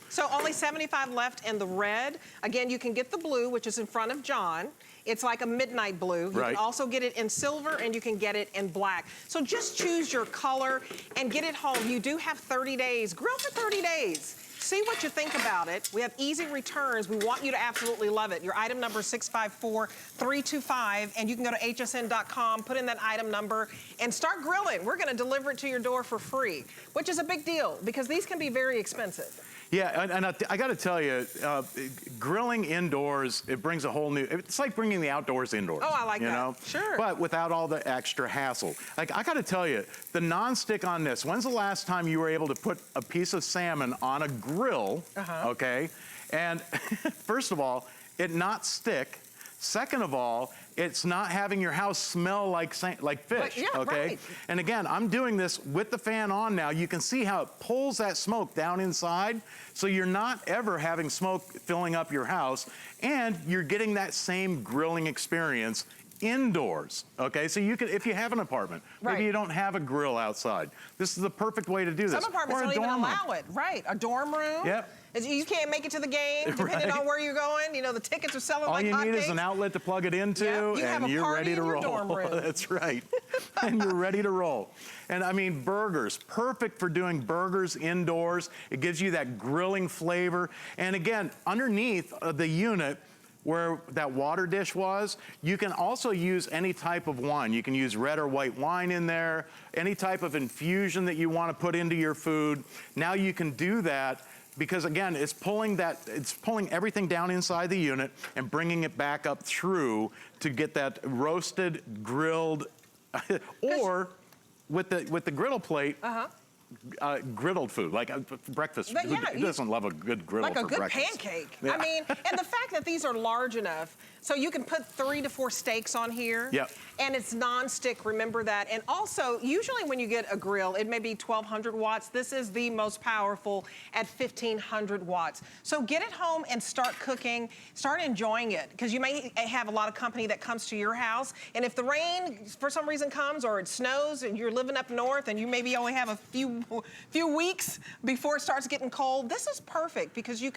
So only 75 left in the red. Again, you can get the blue, which is in front of John. It's like a midnight blue. You can also get it in silver and you can get it in black. So just choose your color and get it home. You do have 30 days. Grill for 30 days. See what you think about it. We have easy returns. We want you to absolutely love it. Your item number is 654325, and you can go to hsn.com, put in that item number, and start grilling. We're gonna deliver it to your door for free, which is a big deal because these can be very expensive. Yeah, and I got to tell you, grilling indoors, it brings a whole new, it's like bringing the outdoors indoors. Oh, I like that. You know? Sure. But without all the extra hassle. Like, I got to tell you, the nonstick on this, when's the last time you were able to put a piece of salmon on a grill, okay? And first of all, it not stick. Second of all, it's not having your house smell like fish, okay? And again, I'm doing this with the fan on now. You can see how it pulls that smoke down inside, so you're not ever having smoke filling up your house, and you're getting that same grilling experience indoors, okay? So you can, if you have an apartment, maybe you don't have a grill outside, this is the perfect way to do this. Some apartments don't even allow it, right? A dorm room. Yep. You can't make it to the game, depending on where you're going. You know, the tickets are selling like hotcakes. All you need is an outlet to plug it into, and you're ready to roll. Dorm room. That's right. And you're ready to roll. And I mean, burgers, perfect for doing burgers indoors. It gives you that grilling flavor. And again, underneath the unit, where that water dish was, you can also use any type of wine. You can use red or white wine in there, any type of infusion that you want to put into your food. Now you can do that because again, it's pulling everything down inside the unit and bringing it back up through to get that roasted, grilled, or with the griddle plate, griddled food, like breakfast. But yeah, who doesn't love a good griddle like for breakfast? Like a good pancake. Yeah. I mean, and the fact that these are large enough, so you can put 3 to 4 steaks on here. Yep. And it's non-stick, remember that. And also, usually when you get a grill, it may be 1,200 watts. This is the most powerful at 1,500 watts. So get it home and start cooking, start enjoying it. Because you may have a lot of company that comes to your house. And if the rain, for some reason, comes or it snows and you're living up north and you maybe only have a few weeks before it starts getting cold, this is perfect because you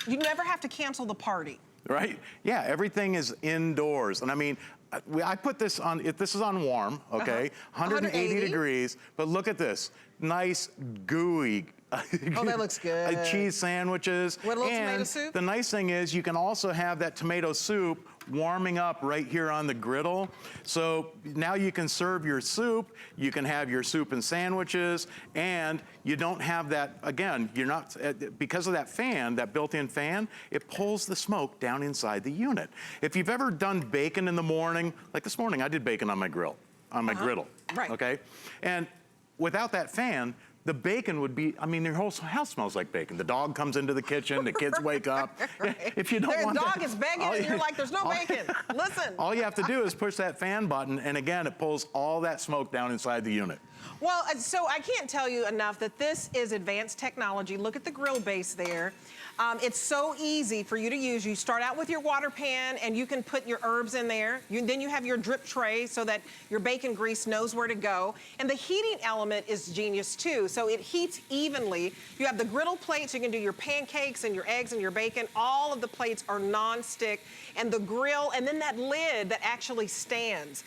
never have to cancel the party. Right? Yeah, everything is indoors. And I mean, I put this on, this is on warm, okay? 180 degrees, but look at this. Nice, gooey. Oh, that looks good. Cheese sandwiches. With a little tomato soup? The nice thing is you can also have that tomato soup warming up right here on the griddle. So now you can serve your soup, you can have your soup and sandwiches, and you don't have that, again, you're not, because of that fan, that built-in fan, it pulls the smoke down inside the unit. If you've ever done bacon in the morning, like this morning I did bacon on my grill, on my griddle, okay? And without that fan, the bacon would be, I mean, your whole house smells like bacon. The dog comes into the kitchen, the kids wake up. If you don't want the dog is begging and you're like, there's no bacon, listen. All you have to do is push that fan button, and again, it pulls all that smoke down inside the unit. Well, so I can't tell you enough that this is advanced technology. Look at the grill base there. It's so easy for you to use. You start out with your water pan and you can put your herbs in there. Then you have your drip tray so that your bacon grease knows where to go. And the heating element is genius too. So it heats evenly. You have the griddle plate so you can do your pancakes and your eggs and your bacon. All of the plates are non-stick. And the grill, and then that lid that actually stands.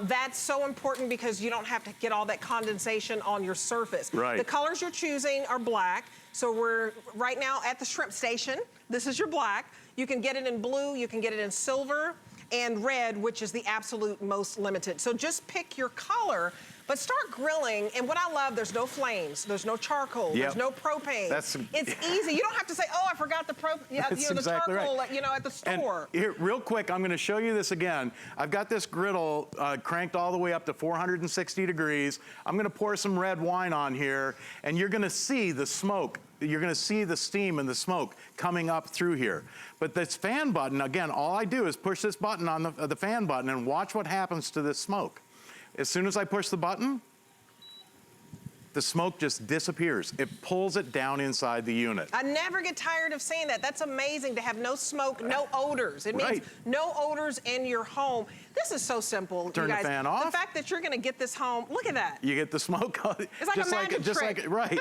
That's so important because you don't have to get all that condensation on your surface. Right. The colors you're choosing are black. So we're right now at the shrimp station. This is your black. You can get it in blue, you can get it in silver. and red, which is the absolute most limited. So just pick your color, but start grilling. And what I love, there's no flames, there's no charcoal, there's no propane. It's easy. You don't have to say, oh, I forgot the the charcoal at the store. And here, real quick, I'm gonna show you this again. I've got this griddle cranked all the way up to 460 degrees. I'm gonna pour some red wine on here, and you're gonna see the smoke. You're gonna see the steam and the smoke coming up through here. But this fan button, again, all I do is push this button on the fan button and watch what happens to this smoke. As soon as I push the button, the smoke just disappears. It pulls it down inside the unit. I never get tired of saying that. That's amazing to have no smoke, no odors. It means no odors in your home. This is so simple, Turn you guys. the fan off. The fact that you're gonna get this home, look at that. You get the smoke. It's like a magic trick. Right.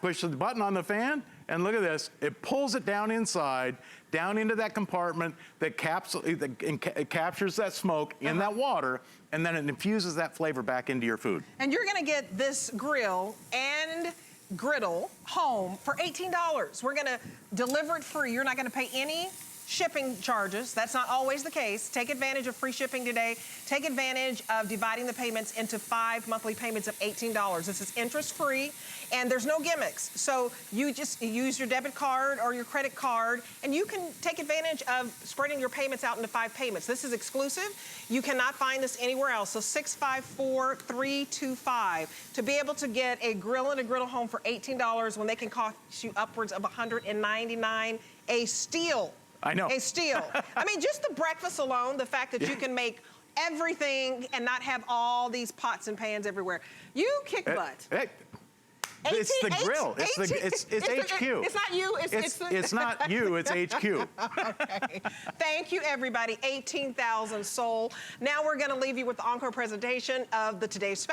Push the button on the fan, and look at this. It pulls it down inside, down into that compartment that captures that smoke in that water, and then it infuses that flavor back into your food. And you're gonna get this grill and griddle home for $18. We're gonna deliver it free. You're not gonna pay any shipping charges. That's not always the case. Take advantage of free shipping today. Take advantage of dividing the payments into 5 monthly payments of $18. This is interest-free, and there's no gimmicks. So you just use your debit card or your credit card, and you can take advantage of spreading your payments out into 5 payments. This is exclusive. You cannot find this anywhere else. So 654-325 to be able to get a grill and a griddle home for $18 when they can cost you upwards of $199, a steal. I know. A steal. I mean, just the breakfast alone, the fact that you can make everything and not have all these pots and pans everywhere. You kick butt. It's the grill. It's HQ. It's not you. It's not you. It's HQ. Okay. Thank you, everybody. 18,000 sold. Now we're going to leave you with the encore presentation of the Today's Special.